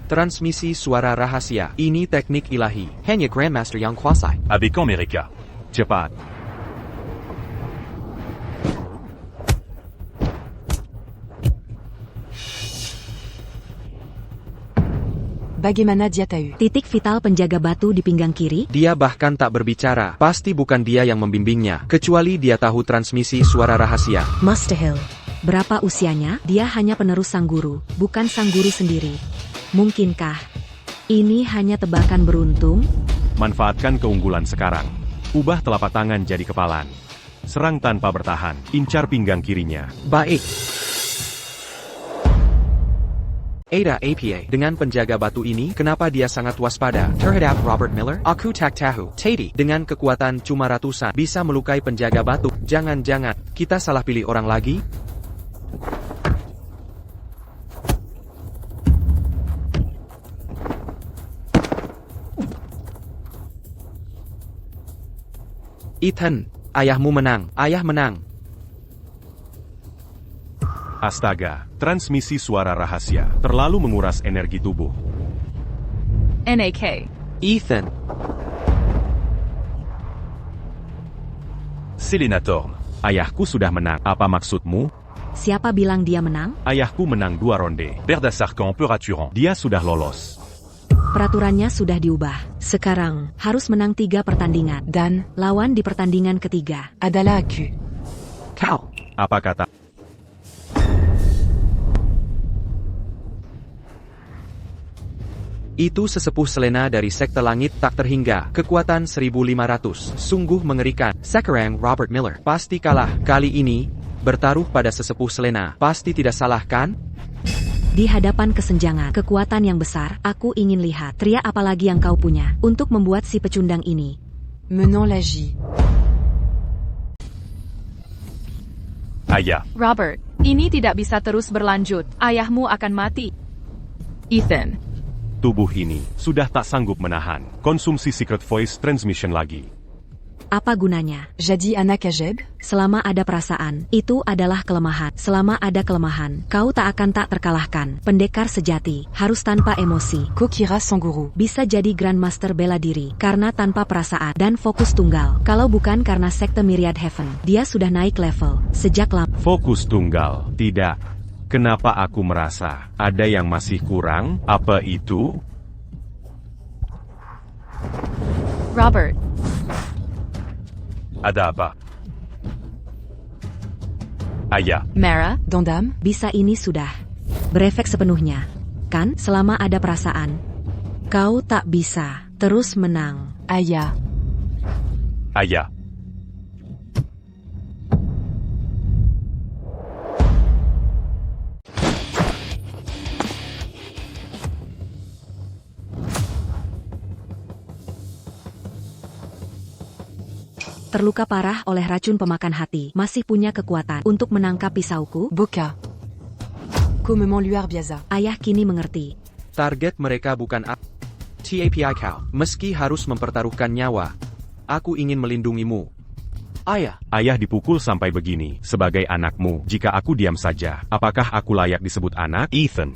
Transmisi suara rahasia. Ini teknik ilahi. Hanya Grandmaster yang kuasai. Avec America. Cepat. Bagaimana dia tahu? Titik vital penjaga batu di pinggang kiri. Dia bahkan tak berbicara. Pasti bukan dia yang membimbingnya. Kecuali dia tahu transmisi suara rahasia. Master Hill. Berapa usianya? Dia hanya penerus sang guru, bukan sang guru sendiri. Mungkinkah ini hanya tebakan beruntung? Manfaatkan keunggulan sekarang. Ubah telapak tangan jadi kepalan. Serang tanpa bertahan. Incar pinggang kirinya. Baik. Ada APA. Dengan penjaga batu ini, kenapa dia sangat waspada? Terhadap Robert Miller? Aku tak tahu. Teddy, dengan kekuatan cuma ratusan, bisa melukai penjaga batu. Jangan-jangan, kita salah pilih orang lagi? Ethan, ayahmu menang. Ayah menang. Astaga, transmisi suara rahasia terlalu menguras energi tubuh. NAK. Ethan, Selena Thorne. Ayahku sudah menang. Apa maksudmu? Siapa bilang dia menang? Ayahku menang 2 ronde. Père d'Assarkan Peraturan. Dia sudah lolos. Peraturannya sudah diubah. Sekarang, harus menang 3 pertandingan. Dan, Lawan di pertandingan ketiga. Adala Aku. kau. Apa kata? Itu sesepuh Selena dari sekte langit tak terhingga. Kekuatan 1500. Sungguh mengerikan. Sekarang Robert Miller pasti kalah. Kali ini, bertaruh pada sesepuh Selena. Pasti tidak salah kan? Di hadapan kesenjangan, kekuatan yang besar, aku ingin lihat tria apa lagi yang kau punya untuk membuat si pecundang ini. Menant l'Agi. Aya. Robert, ini tidak bisa terus berlanjut. Ayahmu akan mati. Ethan. Tubuh ini sudah tak sanggup menahan konsumsi Secret Voice Transmission lagi. Apa gunanya? Jadi Anak Ajeb. Selama ada perasaan, itu adalah kelemahan. Selama ada kelemahan, kau tak akan tak terkalahkan. Pendekar sejati, harus tanpa emosi. Kokira Sanguru. Bisa jadi Grandmaster bela diri, karena tanpa perasaan dan fokus tunggal. Kalau bukan karena sekte Myriad Heaven, dia sudah naik level. Sejak lama. Fokus tunggal, tidak. Kenapa aku merasa ada yang masih kurang? Apa itu? Robert. Ada apa? Aya. Mara. Dandam. Bisa ini sudah berefek sepenuhnya. Kan, selama ada perasaan, kau tak bisa terus menang. Aya. Aya. Terluka parah oleh racun pemakan hati, masih punya kekuatan untuk menangkap pisauku? Boka. Comment Luar Biaza. Ayah kini mengerti. Target mereka bukan TAPI kau. Meski harus mempertaruhkan nyawa, aku ingin melindungimu. Ayah. Ayah dipukul sampai begini, sebagai anakmu. Jika aku diam saja, apakah aku layak disebut anak? Ethan.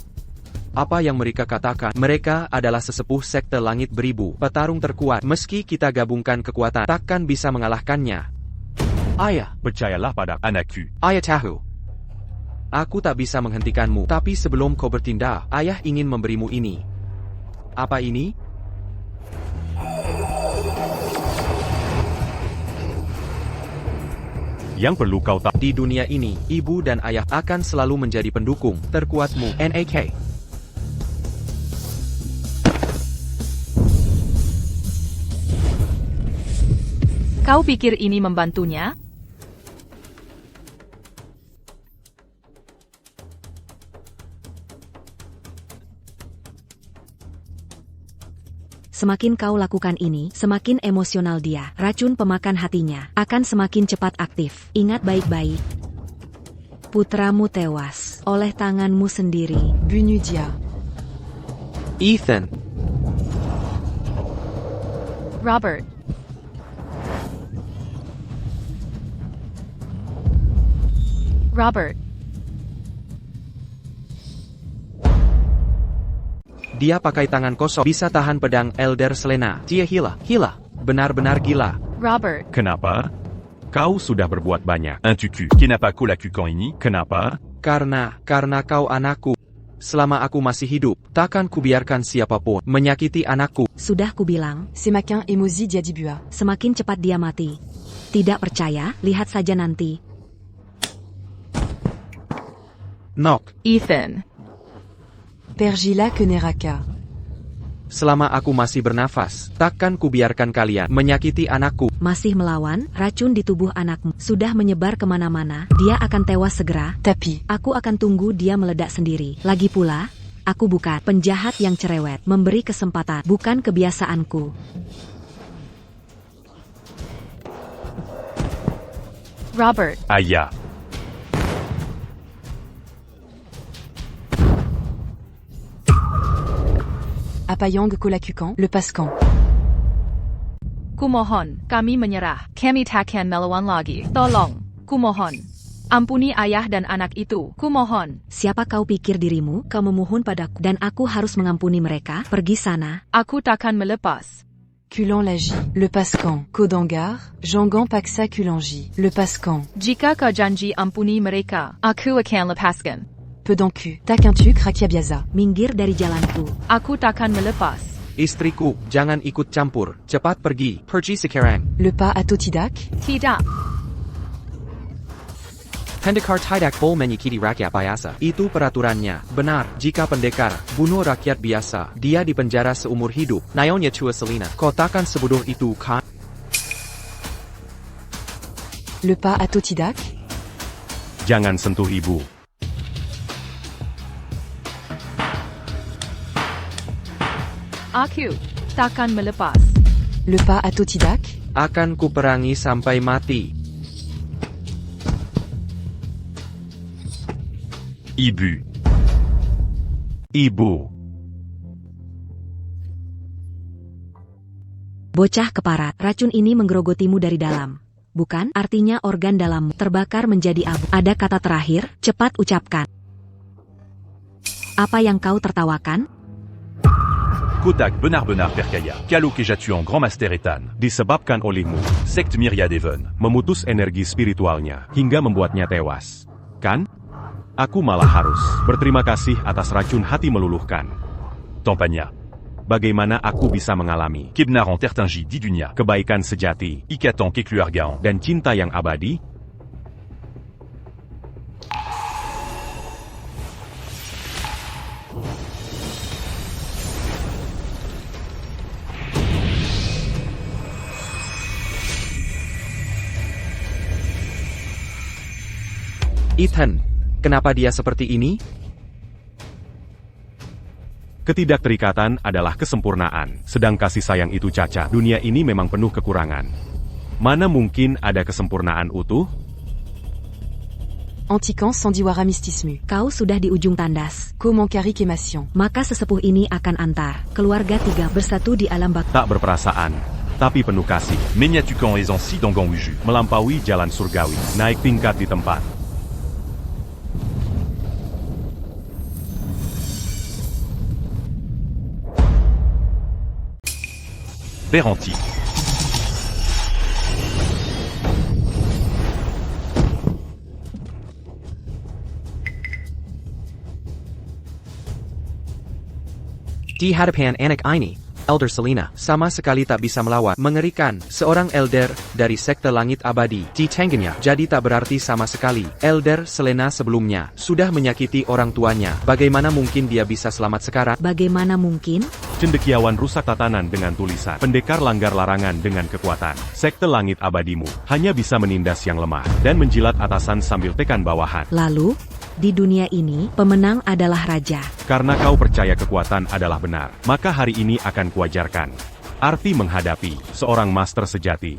Apa yang mereka katakan? Mereka adalah sesepuh sekte langit beribu, petarung terkuat. Meski kita gabungkan kekuatan, takkan bisa mengalahkannya. Ayah. Percayalah pada anakku. Ayah tahu. Aku tak bisa menghentikanmu, tapi sebelum kau bertindak, ayah ingin memberimu ini. Apa ini? Yang perlu kau tahu, Di dunia ini, ibu dan ayah akan selalu menjadi pendukung terkuatmu. NAK. Kau pikir ini membantunya? Semakin kau lakukan ini, semakin emosional dia. Racun pemakan hatinya akan semakin cepat aktif. Ingat baik-baik. Putramu tewas oleh tanganmu sendiri. Bunudia. Ethan. Robert. Robert. Dia pakai tangan kosong, bisa tahan pedang Elder Selena. Dia gila. Benar-benar gila. Robert. kenapa? Kau sudah berbuat banyak. Un tucu. Qui n'a pas coulacu quand ini? Kenapa? Karena kau anakku. Selama aku masih hidup, takkan kubiarkan siapapun menyakiti anakku. Sudah kubilang, Semakin Emozi Diadibua. semakin cepat dia mati. Tidak percaya? Lihat saja nanti. Nok. Ethan. Pergila Keneraka. Selama aku masih bernafas, takkan kubiarkan kalian menyakiti anakku. Masih melawan, racun di tubuh anakmu sudah menyebar kemana-mana. Dia akan tewas segera. Tapi. Aku akan tunggu dia meledak sendiri. Lagi pula, Aku bukan penjahat yang cerewet. Memberi kesempatan bukan kebiasaanku. Robert, Aya. Apayang Kolakukan, le Pascan. kumohon, kami menyerah. Kami takkan melawan lagi. Tolong, kumohon. Ampuni ayah dan anak itu, kumohon. Siapa kau pikir dirimu? Kau memohon padaku dan aku harus mengampuni mereka? Pergi sana. Aku takkan melepas. Kulan-Lagi, le Pascan. Kodangar, Jangan Paksa Kulangi, le Pascan. Jika kau janji ampuni mereka, aku akan lepaskan. Pedanku, Takintu Krakiabiaza. Minggir dari jalanku. Aku takkan melepas. Istriku, jangan ikut campur. Cepat pergi. Pergi sekarang. Le Pas Atotidak. Tidak. Pendekar tidak boleh menyakiti rakyat biasa. Itu peraturannya. Benar, jika pendekar bunuh rakyat biasa, dia dipenjara seumur hidup. Nyonya Tua Selina, kau takkan sebodoh itu kan? Le Pas Atotidak. Jangan sentuh ibu. Aku takkan melepas. Le Pas Atotidak. Akan kuperangi sampai mati. Ibu. Ibu. Bocah keparat, racun ini menggerogotimu dari dalam. Bukan, artinya organ dalammu terbakar menjadi abu. Ada kata terakhir, cepat ucapkan. Apa yang kau tertawakan? Kotak benar-benar perkaya. Kalau kejatuhan Grand Master Ethan. Disebabkan olehmu, Sekte Myriad Even. memutus energi spiritualnya, hingga membuatnya tewas. Kan? Aku malah harus berterima kasih atas racun hati meluluhkan. Tampania. Bagaimana aku bisa mengalami Kebnaran Tertingi di dunia. kebaikan sejati Ikatan Kekluargaan. dan cinta yang abadi? Ethan, kenapa dia seperti ini? Ketidakterikatan adalah kesempurnaan, sedang kasih sayang itu cacat. Dunia ini memang penuh kekurangan. Mana mungkin ada kesempurnaan utuh? Antiquan Sandiwara Mystismu. Kau sudah di ujung tandas. Komankari Kemation. Maka sesepuh ini akan antar keluarga tiga bersatu di alam bak. Tak berperasaan, tapi penuh kasih. Menyatukan Ezansi Dangan Wuju. Melampaui jalan surgawi, naik tingkat di tempat. Beranti. Di hadapan anak ini, Elder Selina sama sekali tak bisa melawan. Mengerikan, seorang Elder dari Sekte Langit Abadi di Tangganya jadi tak berarti sama sekali. Elder Selena sebelumnya sudah menyakiti orang tuanya. Bagaimana mungkin dia bisa selamat sekarang? Bagaimana mungkin? Cendekiawan rusak tatanan dengan tulisan. Pendekar langgar larangan dengan kekuatan. Sekte langit abadimu hanya bisa menindas yang lemah dan menjilat atasan sambil tekan bawahan. Lalu, di dunia ini, pemenang adalah raja. Karena kau percaya kekuatan adalah benar, maka hari ini akan kuajarkan arti menghadapi seorang master sejati.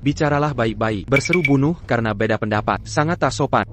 Bicaralah baik-baik, berseru bunuh karena beda pendapat, sangat tak sopan.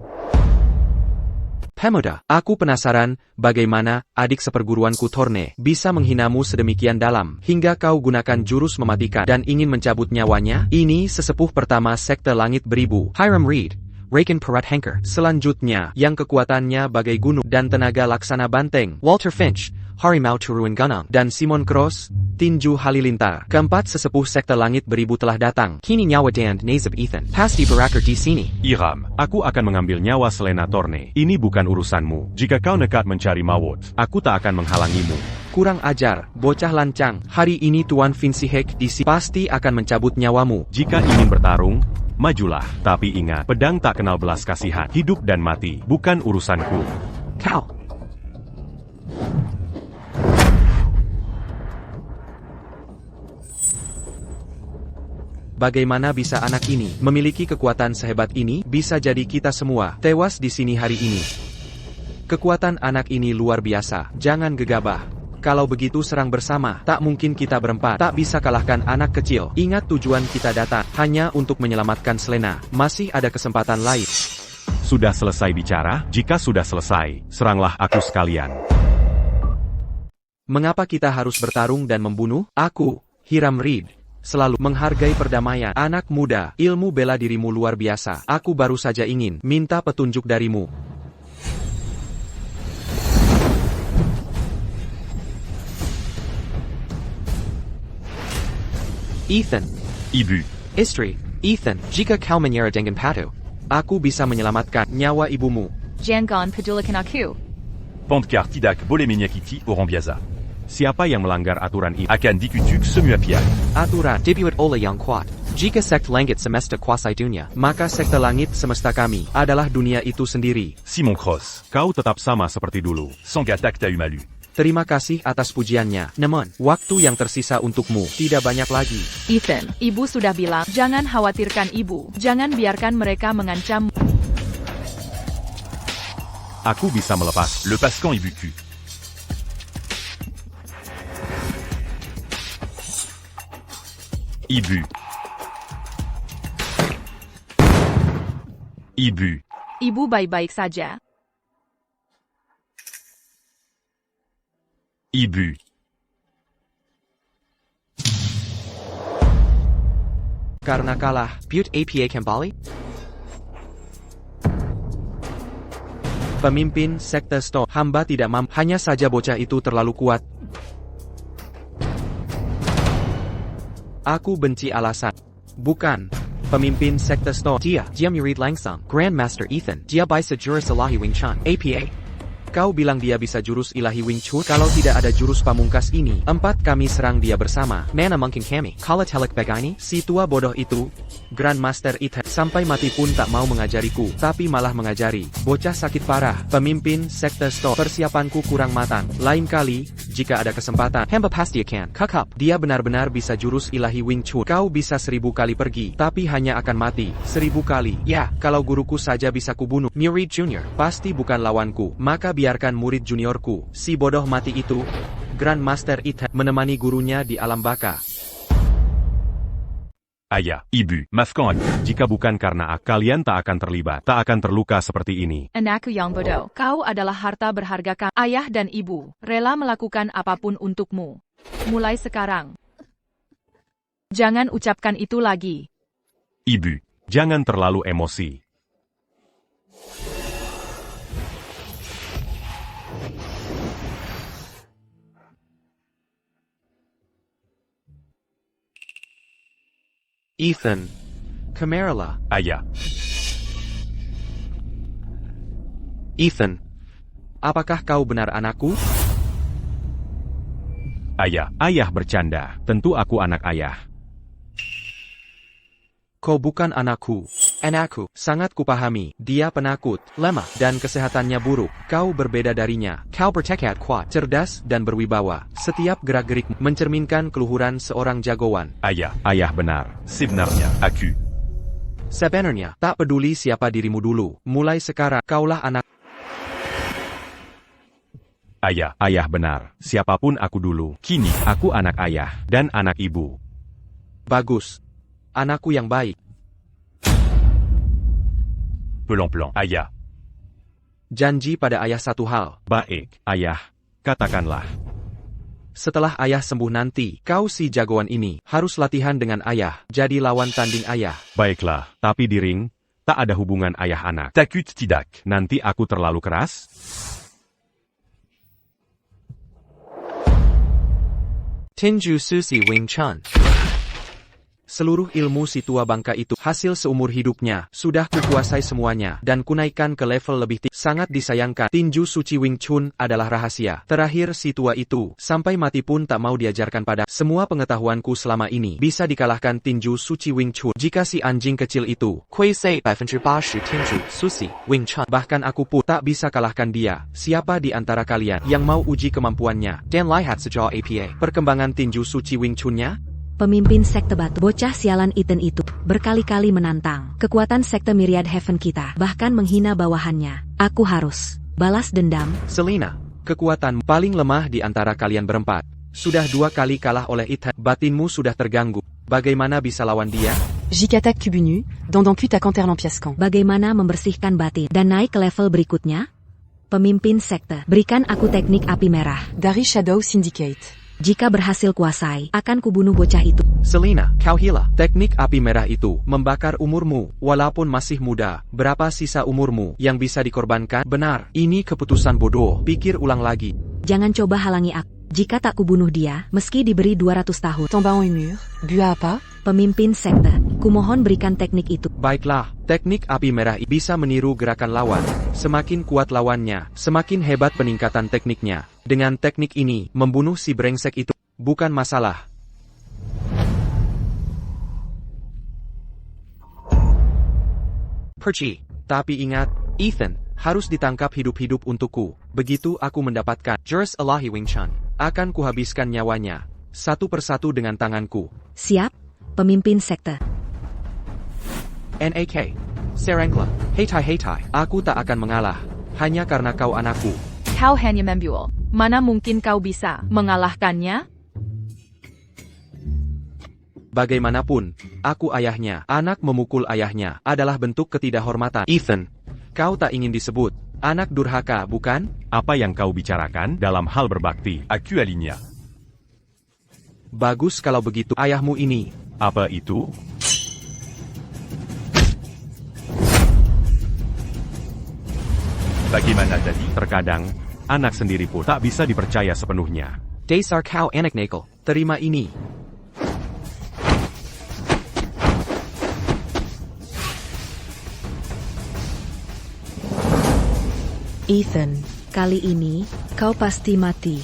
Pemuda, aku penasaran bagaimana adik seperguruanku Torne bisa menghinamu sedemikian dalam, hingga kau gunakan jurus mematikan dan ingin mencabut nyawanya? Ini sesepuh pertama Sekte Langit Beribu, Hiram Reed, Raken Perat Hanker. Selanjutnya, yang kekuatannya bagai gunung dan tenaga laksana banteng, Walter Finch, Harimau Turun Ganang, dan Simon Cross, Tinju Halilintar. Keempat sesepuh Sekte Langit Beribu telah datang. Kini nyawa dan Nazib Ethan pasti berakhir di sini. Iram, aku akan mengambil nyawa Selena Torne. Ini bukan urusanmu. Jika kau nekat mencari Mawut, aku tak akan menghalangimu. Kurang ajar, bocah lancang. Hari ini Tuan Vincihek di sini pasti akan mencabut nyawamu. Jika ingin bertarung, majulah. Tapi ingat, pedang tak kenal belas kasihan. Hidup dan mati, bukan urusanku. Kau. Bagaimana bisa anak ini memiliki kekuatan sehebat ini? Bisa jadi kita semua tewas di sini hari ini. Kekuatan anak ini luar biasa. Jangan gegabah. Kalau begitu serang bersama, tak mungkin kita berempat tak bisa kalahkan anak kecil. Ingat tujuan kita datang hanya untuk menyelamatkan Selena. Masih ada kesempatan lain. Sudah selesai bicara? Jika sudah selesai, seranglah aku sekalian. Mengapa kita harus bertarung dan membunuh? Aku, Hiram Reed, selalu menghargai perdamaian. Anak muda, ilmu bela dirimu luar biasa. Aku baru saja ingin minta petunjuk darimu. Ethan. Ibu. Istri. Ethan, jika kau menyerah dengan patuh, aku bisa menyelamatkan nyawa ibumu. Jangan pedulikan aku. Pandkar tidak boleh menyakiti orang biasa. Siapa yang melanggar aturan ini? Akan dikutuk semua pihak. Aturan dibuat oleh yang kuat. Jika sekte langit semesta kuasai dunia, maka sekte langit semesta kami adalah dunia itu sendiri. Simon Cross. Kau tetap sama seperti dulu. Sangatak Taumalu. Terima kasih atas pujiannya. Namun, waktu yang tersisa untukmu tidak banyak lagi. Ethan, ibu sudah bilang, jangan khawatirkan ibu. Jangan biarkan mereka mengancam. Aku bisa melepas. Le Pascan Ibu Q. Ibu. Ibu. Ibu baik-baik saja. Ibu. Karena kalah, Butte APA kembali? Pemimpin sekte Stone, hamba tidak mampu. Hanya saja bocah itu terlalu kuat. Aku benci alasan. Bukan. Pemimpin sekte Stone. Dia murid langsung. Grandmaster Ethan. Dia bisa jurus ilahi Wing Chun. APA. Kau bilang dia bisa jurus ilahi Wing Chun? Kalau tidak ada jurus pamungkas ini, 4 kami serang dia bersama. Mana mungkin kami? Kalau telek begini, si tua bodoh itu, Grandmaster Ethan, sampai mati pun tak mau mengajariku, tapi malah mengajari. Bocah sakit parah. Pemimpin sekte Stone. Persiapanku kurang matang. Lain kali, jika ada kesempatan, hamba pasti akan. Kakap, dia benar-benar bisa jurus ilahi Wing Chun. Kau bisa 1000 kali pergi, tapi hanya akan mati 1000 kali. Ya, kalau guruku saja bisa kubunuh. Murid Junior, pasti bukan lawanku. Maka biarkan murid juniorku, si bodoh mati itu, Grandmaster Ethan, menemani gurunya di alam baka. Ayah. Ibu. Maafkan aku. Jika bukan karena kalian tak akan terlibat, tak akan terluka seperti ini. Anakku yang bodoh, kau adalah harta berharga kami. Ayah dan ibu rela melakukan apapun untukmu. Mulai sekarang, jangan ucapkan itu lagi. Ibu. Jangan terlalu emosi. Ethan. Kameralah. Ayah. Ethan. Apakah kau benar anakku? Ayah. Ayah bercanda. Tentu aku anak ayah. Kau bukan anakku. Anakku, sangat kupahami. Dia penakut, lemah, dan kesehatannya buruk. Kau berbeda darinya. Kau bertekad kuat, cerdas, dan berwibawa. Setiap gerak-gerikmu mencerminkan keluhuran seorang jagoan. Ayah. Ayah benar. Sebenarnya, aku. Sebenarnya, tak peduli siapa dirimu dulu. Mulai sekarang, kaulah anak. Ayah. Ayah benar. Siapapun aku dulu. Kini. Aku anak ayah dan anak ibu. Bagus. Anakku yang baik. Pelan-pelan. Ayah. Janji pada ayah satu hal. Baik, ayah. Katakanlah. Setelah ayah sembuh nanti, kau si jagoan ini harus latihan dengan ayah. Jadi lawan tanding ayah. Baiklah, tapi di ring, tak ada hubungan ayah anak. Takut tidak. Nanti aku terlalu keras? Tinju Susi Wing Chun. Seluruh ilmu si tua bangka itu, hasil seumur hidupnya, sudah kukuasai semuanya, dan kunaikkan ke level lebih tinggi. sangat disayangkan. Tinju suci Wing Chun adalah rahasia. Terakhir si tua itu, sampai mati pun tak mau diajarkan pada. Semua pengetahuanku selama ini bisa dikalahkan tinju suci Wing Chun. Jika si anjing kecil itu, 窥塞80%天主 Susi Wing Chun. bahkan aku pun tak bisa kalahkan dia. Siapa di antara kalian yang mau uji kemampuannya? Dan lihat sejauh APA. Perkembangan tinju suci Wing Chunnya? Pemimpin sekte batu bocah sialan Ethan itu berkali-kali menantang kekuatan sekte Myriad Heaven kita, bahkan menghina bawahannya. Aku harus balas dendam. Selena, kekuatan paling lemah di antara kalian berempat. Sudah 2 kali kalah oleh Ethan. Batinmu sudah terganggu. Bagaimana bisa lawan dia? Jikatak Kubunu, Dandanku Takanter Lampiaskan. Bagaimana membersihkan batin dan naik ke level berikutnya? Pemimpin sekte, berikan aku teknik api merah. Dari Shadow Syndicate. Jika berhasil kuasai, akan kubunuh bocah itu. Selena, kau hila. Teknik api merah itu membakar umurmu, walaupun masih muda. Berapa sisa umurmu yang bisa dikorbankan? Benar, ini keputusan bodoh. Pikir ulang lagi. Jangan coba halangi aku. Jika tak kubunuh dia, meski diberi 200 tahun. Tomba en mur, Bua apa? Pemimpin sekte, kumohon berikan teknik itu. Baiklah, teknik api merah bisa meniru gerakan lawan. Semakin kuat lawannya, semakin hebat peningkatan tekniknya. Dengan teknik ini, membunuh si brengsek itu bukan masalah. Perci. Tapi ingat, Ethan harus ditangkap hidup-hidup untukku. Begitu aku mendapatkan Jurus Ilahi Wing Chun. akan kuhabiskan nyawanya, satu persatu dengan tanganku. Siap, pemimpin sekte. NAK, Serengla, Heitai, aku tak akan mengalah, hanya karena kau anakku. Kau hanya membual. Mana mungkin kau bisa mengalahkannya? Bagaimanapun, aku ayahnya. Anak memukul ayahnya adalah bentuk ketidakhormatan. Ethan, kau tak ingin disebut anak durhaka, bukan? Apa yang kau bicarakan dalam hal berbakti? Aku alinea. Bagus kalau begitu. Ayahmu ini, Apa itu? Bagaimana tadi? Terkadang, anak sendiri pun tak bisa dipercaya sepenuhnya. Dasar kau anak nakal. Terima ini. Ethan, kali ini, kau pasti mati.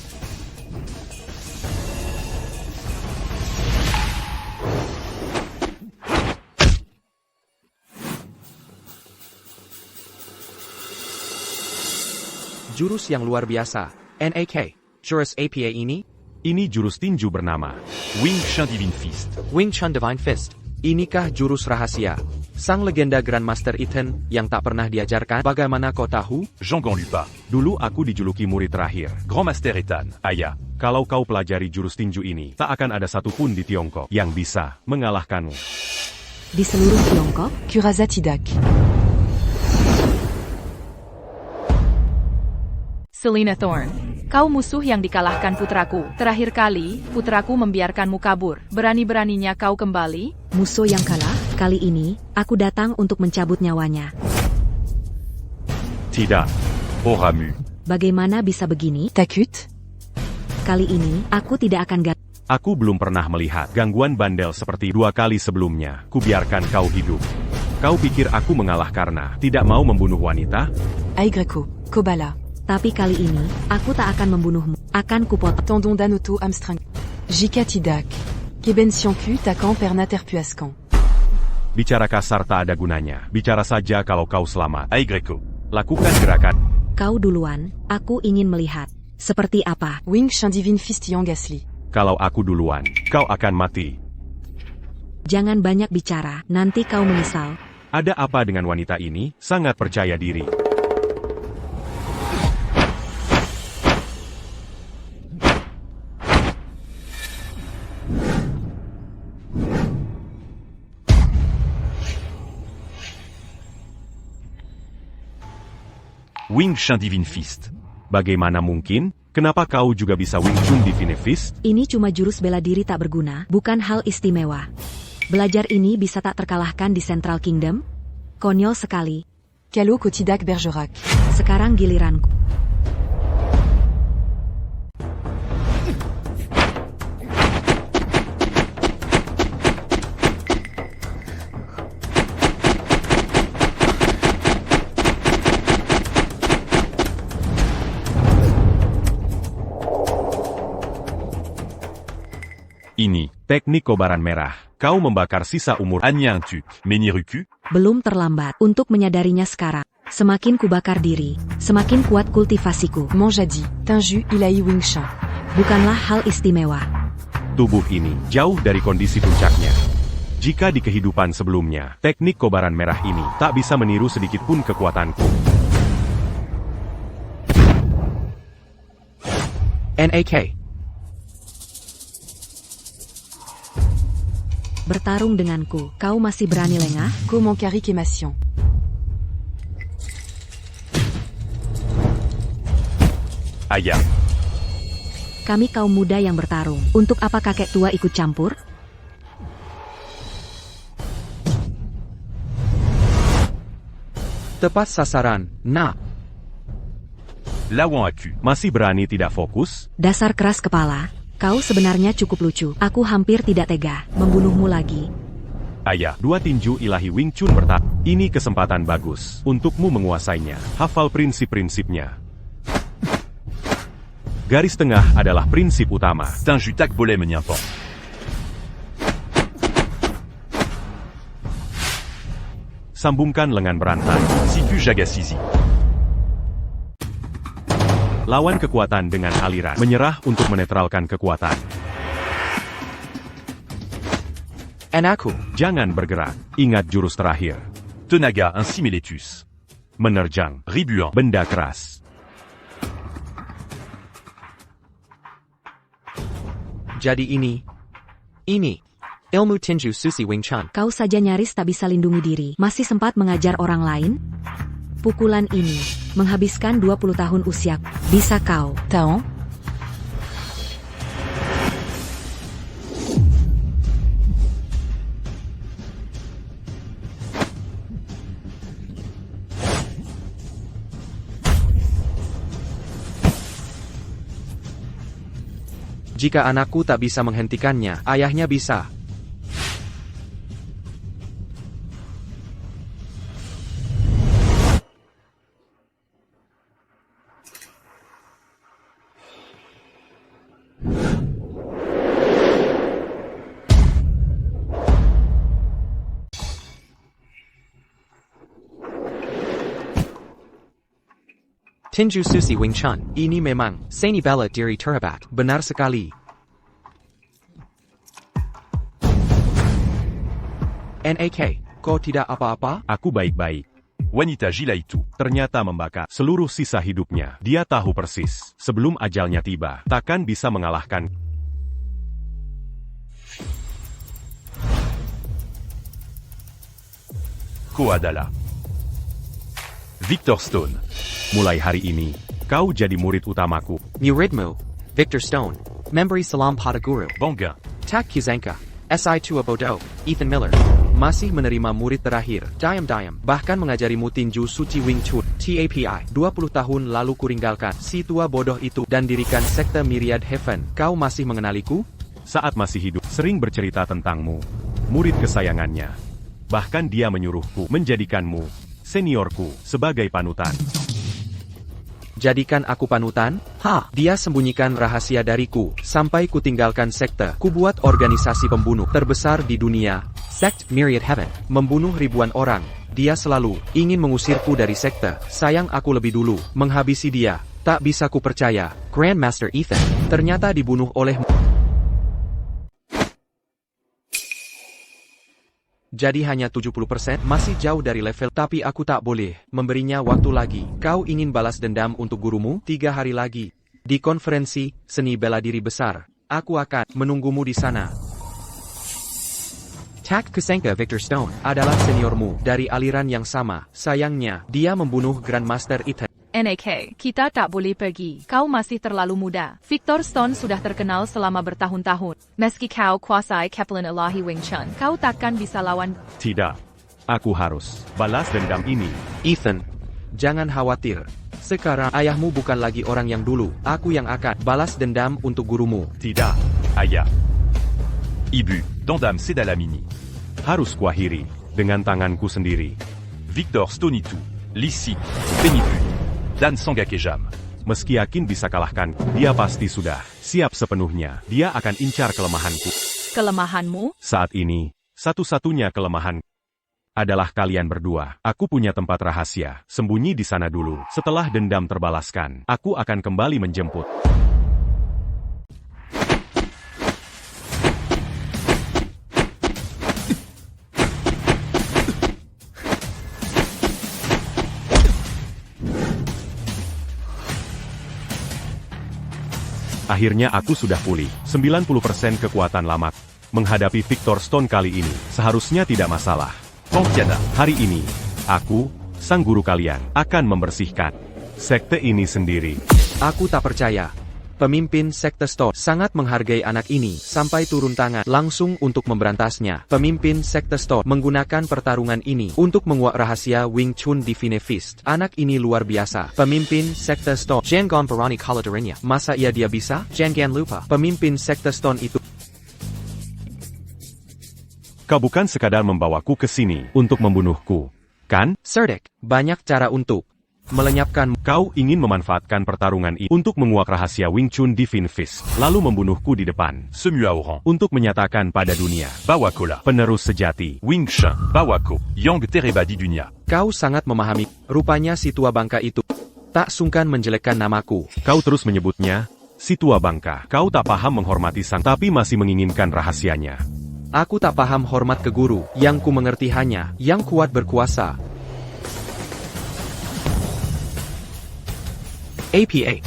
Jurus yang luar biasa. NAK, jurus APA ini? Ini jurus tinju bernama Wing Chun Divine Fist. Wing Chun Divine Fist. Inikah jurus rahasia? Sang legenda Grandmaster Ethan yang tak pernah diajarkan? Bagaimana kau tahu? Jean-Gon Lupa. Dulu aku dijuluki murid terakhir. Grandmaster Ethan. Aya. Kalau kau pelajari jurus tinju ini, tak akan ada satupun di Tiongkok yang bisa mengalahkanmu. Di seluruh Tiongkok, Kuraza Tidak. Selena Thorne, kau musuh yang dikalahkan putraku. Terakhir kali, putraku membiarkanmu kabur. Berani-beraninya kau kembali? musuh yang kalah, kali ini, aku datang untuk mencabut nyawanya. Tidak. Oramu. Bagaimana bisa begini? Takut. Kali ini, aku tidak akan gagal. Aku belum pernah melihat gangguan bandel seperti 2 kali sebelumnya. Kubiarkan kau hidup. Kau pikir aku mengalah karena tidak mau membunuh wanita? Aigreko, Kobala. Tapi kali ini, aku tak akan membunuhmu. Akan kupotong. Tendon d'Anoto Hamstring. Jika Tidak. Keben Sionku Takan Perna Terpuaskan. Bicara kasar tak ada gunanya. Bicara saja kalau kau selamat. Aigreko. Lakukan gerakan. Kau duluan, aku ingin melihat. Seperti apa? Wing Chun Divine Fist Yang Gasly. Kalau aku duluan, kau akan mati. Jangan banyak bicara, nanti kau menyesal. Ada apa dengan wanita ini? Sangat percaya diri. Wing Chun Divine Fist. Bagaimana mungkin? Kenapa kau juga bisa Wing Chun Divine Fist? Ini cuma jurus bela diri tak berguna, bukan hal istimewa. Belajar ini bisa tak terkalahkan di Central Kingdom? Konyol sekali. Kalo Kotidak Bergerac. Sekarang giliranku. Teknik kobaran merah. Kau membakar sisa umur. Anya un tuc. Meniruku. Belum terlambat untuk menyadarinya sekarang. Semakin kubakar diri, semakin kuat kultivasiku. Manjadi, Tinju Ilahi Wingshan. Bukanlah hal istimewa. Tubuh ini jauh dari kondisi puncaknya. Jika di kehidupan sebelumnya, teknik kobaran merah ini tak bisa meniru sedikit pun kekuatanku. NAK. Bertarung denganku, kau masih berani lengah? Comment Kémation. Aya. Kami kaum muda yang bertarung. Untuk apa kakek tua ikut campur? Tepat sasaran, nak. Lawan Aku. Masih berani tidak fokus? Dasar keras kepala. Kau sebenarnya cukup lucu. Aku hampir tidak tega membunuhmu lagi. Ayah, 2 tinju ilahi Wing Chun bertarung. Ini kesempatan bagus untukmu menguasainya. Hafal prinsip-prinsipnya. Garis tengah adalah prinsip utama. Tinju tak boleh menyimpang. Sambungkan lengan berantai. Siku jaga sisi. Lawan kekuatan dengan aliran. Menyerah untuk menetralkan kekuatan. Anakku. Jangan bergerak. Ingat jurus terakhir. Tenaga un similituus. Menerjang. Ribuan. Benda keras. Jadi ini ilmu Tinju Susi Wing Chun. Kau saja nyaris tak bisa lindungi diri. Masih sempat mengajar orang lain? Pukulan ini menghabiskan 20 tahun usia. Bisa kau? Taon. Jika anakku tak bisa menghentikannya, ayahnya bisa. Tinju Susi Wing Chun, ini memang seni bela diri terhebat. Benar sekali. NAK, kau tidak apa-apa? Aku baik-baik. Wanita gila itu. Ternyata membakar seluruh sisa hidupnya. Dia tahu persis, sebelum ajalnya tiba, takkan bisa mengalahkan. Ko adalah Victor Stone. Mulai hari ini, kau jadi murid utamaku. Muridmu, Victor Stone, memberi salam pada guru. Bangga. Tak Kizanka, SI2 Bodo, Ethan Miller, masih menerima murid terakhir, Diam-Diam, bahkan mengajarimu tinju suci Wing Chun, TAPI, 20 tahun lalu kuringgalkan, si tua bodoh itu, dan dirikan sekte Myriad Heaven. Kau masih mengenaliku? Saat masih hidup, sering bercerita tentangmu. Murid kesayangannya. Bahkan dia menyuruhku menjadikanmu seniorku sebagai panutan. Jadikan aku panutan? Dia sembunyikan rahasia dariku, sampai kutinggalkan sekte. Kubuat organisasi pembunuh terbesar di dunia, Sect Myriad Heaven, membunuh ribuan orang. Dia selalu ingin mengusirku dari sekte. Sayang aku lebih dulu menghabisi dia. Tak bisa ku percaya, Grandmaster Ethan ternyata dibunuh oleh. Jadi hanya 70%, masih jauh dari level, tapi aku tak boleh memberinya waktu lagi. Kau ingin balas dendam untuk gurumu? 3 hari lagi. Di konferensi seni bela diri besar. Aku akan menunggumu di sana. Tak Kusenka Victor Stone adalah seniormu dari aliran yang sama. Sayangnya, dia membunuh Grandmaster Ethan. NAK, kita tak boleh pergi. Kau masih terlalu muda. Victor Stone sudah terkenal selama bertahun-tahun. Meski kau kuasai Kaplan Ilahi Wing Chun, kau takkan bisa lawan. Tidak. Aku harus balas dendam ini. Ethan, jangan khawatir. Sekarang ayahmu bukan lagi orang yang dulu. Aku yang akan balas dendam untuk gurumu. Tidak. Aya. Ibu, Dendam Sedalamini. Harus kuakhiri dengan tanganku sendiri. Victor Stone itu. Lisi. Penipu. Dan Sangakejam. Meski yakin bisa kalahkan, dia pasti sudah siap sepenuhnya. Dia akan incar kelemahanku. Kelemahanmu? Saat ini, satu-satunya kelemahan adalah kalian berdua. Aku punya tempat rahasia. Sembunyi di sana dulu. Setelah dendam terbalaskan, aku akan kembali menjemput. Akhirnya aku sudah pulih. 90% kekuatan lama. Menghadapi Victor Stone kali ini, seharusnya tidak masalah. Pantiana. Hari ini, aku, sang guru kalian, akan membersihkan sekte ini sendiri. Aku tak percaya. Pemimpin sekte Stone sangat menghargai anak ini sampai turun tangan langsung untuk memberantasnya. Pemimpin sekte Stone menggunakan pertarungan ini untuk menguak rahasia Wing Chun Divine Fist. Anak ini luar biasa. Pemimpin sekte Stone. Jangan berani kalah darinya. Masa ia dia bisa? Jangan lupa. Pemimpin sekte Stone itu Kau bukan sekadar membawaku ke sini untuk membunuhku, kan? Serdek, banyak cara untuk melenyapkan. Kau ingin memanfaatkan pertarungan ini untuk menguak rahasia Wing Chun Divine Fist, lalu membunuhku di depan, Semuaoran. untuk menyatakan pada dunia, Bawakola. penerus sejati. Wing Chun. Bawako. Yang Tereba di dunia. Kau sangat memahami. Rupanya si tua bangka itu tak sungkan menjelekkan namaku. Kau terus menyebutnya, si tua bangka. Kau tak paham menghormati sang, tapi masih menginginkan rahasianya. Aku tak paham hormat ke guru. Yang ku mengerti hanya yang kuat berkuasa. APA.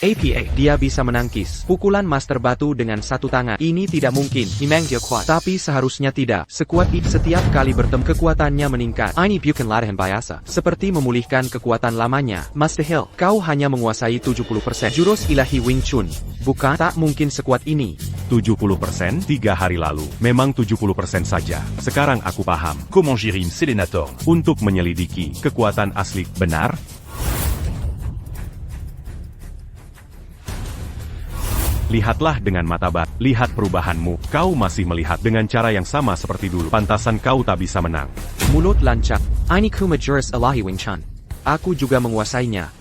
APA, dia bisa menangkis pukulan Master Batu dengan satu tangan. Ini tidak mungkin. Memang dia kuat. Tapi seharusnya tidak. Sekuat itu setiap kali bertemu kekuatannya meningkat. Ini bukan latihan biasa. Seperti memulihkan kekuatan lamanya. Master Hill, kau hanya menguasai 70% jurus ilahi Wing Chun. Bukan? Tak mungkin sekuat ini. 70%? 3 hari lalu. Memang 70% saja. Sekarang aku paham. Comment Jirim Selenator. Untuk menyelidiki kekuatan asli, benar? Lihatlah dengan mata batin. Lihat perubahanmu. Kau masih melihat dengan cara yang sama seperti dulu. Pantasan kau tak bisa menang. Mulut lancak. Ini kuma jurus ilahi Wing Chun. Aku juga menguasainya.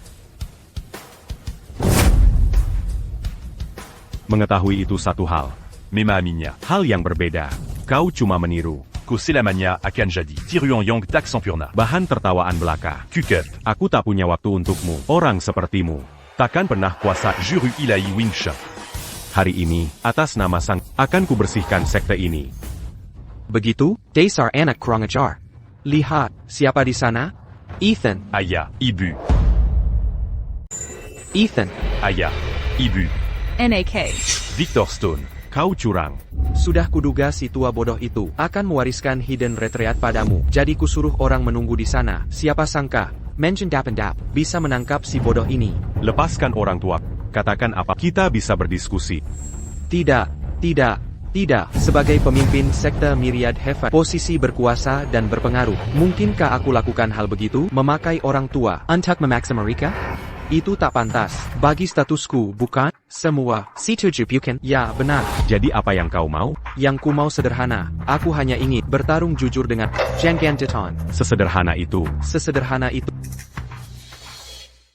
Mengetahui itu satu hal. Mema Aminia. Hal yang berbeda. Kau cuma meniru. Ko Selamania akan jadi. Tiruan Yang Tak Sampurna. Bahan tertawaan belaka. Kuket. Aku tak punya waktu untukmu. Orang sepertimu takkan pernah kuasa. Juru Ilahi Wing Chun. Hari ini, atas nama sang, akan kubersihkan sekte ini. Begitu? Dasar anak kurang ajar. Lihat, siapa di sana? Ethan. Aya. Ibu. Ethan. Aya. Ibu. NAK. Victor Stone. Kau curang. Sudah kuduga si tua bodoh itu akan mewariskan Hidden Retreat padamu. Jadi kusuruh orang menunggu di sana. Siapa sangka, Mention Dap bisa menangkap si bodoh ini. Lepaskan orang tua. Katakan apa, kita bisa berdiskusi. Tidak. Sebagai pemimpin sekte Myriad Heaven, posisi berkuasa dan berpengaruh. Mungkinkah aku lakukan hal begitu? Memakai orang tua Untuk memaksa mereka? itu tak pantas. Bagi statusku, bukan? Semua. Si tujuh bukan? Ya, benar. Jadi apa yang kau mau? Yang ku mau sederhana. Aku hanya ingin bertarung jujur dengan Jangan Diton. Sesederhana itu. Sesederhana itu.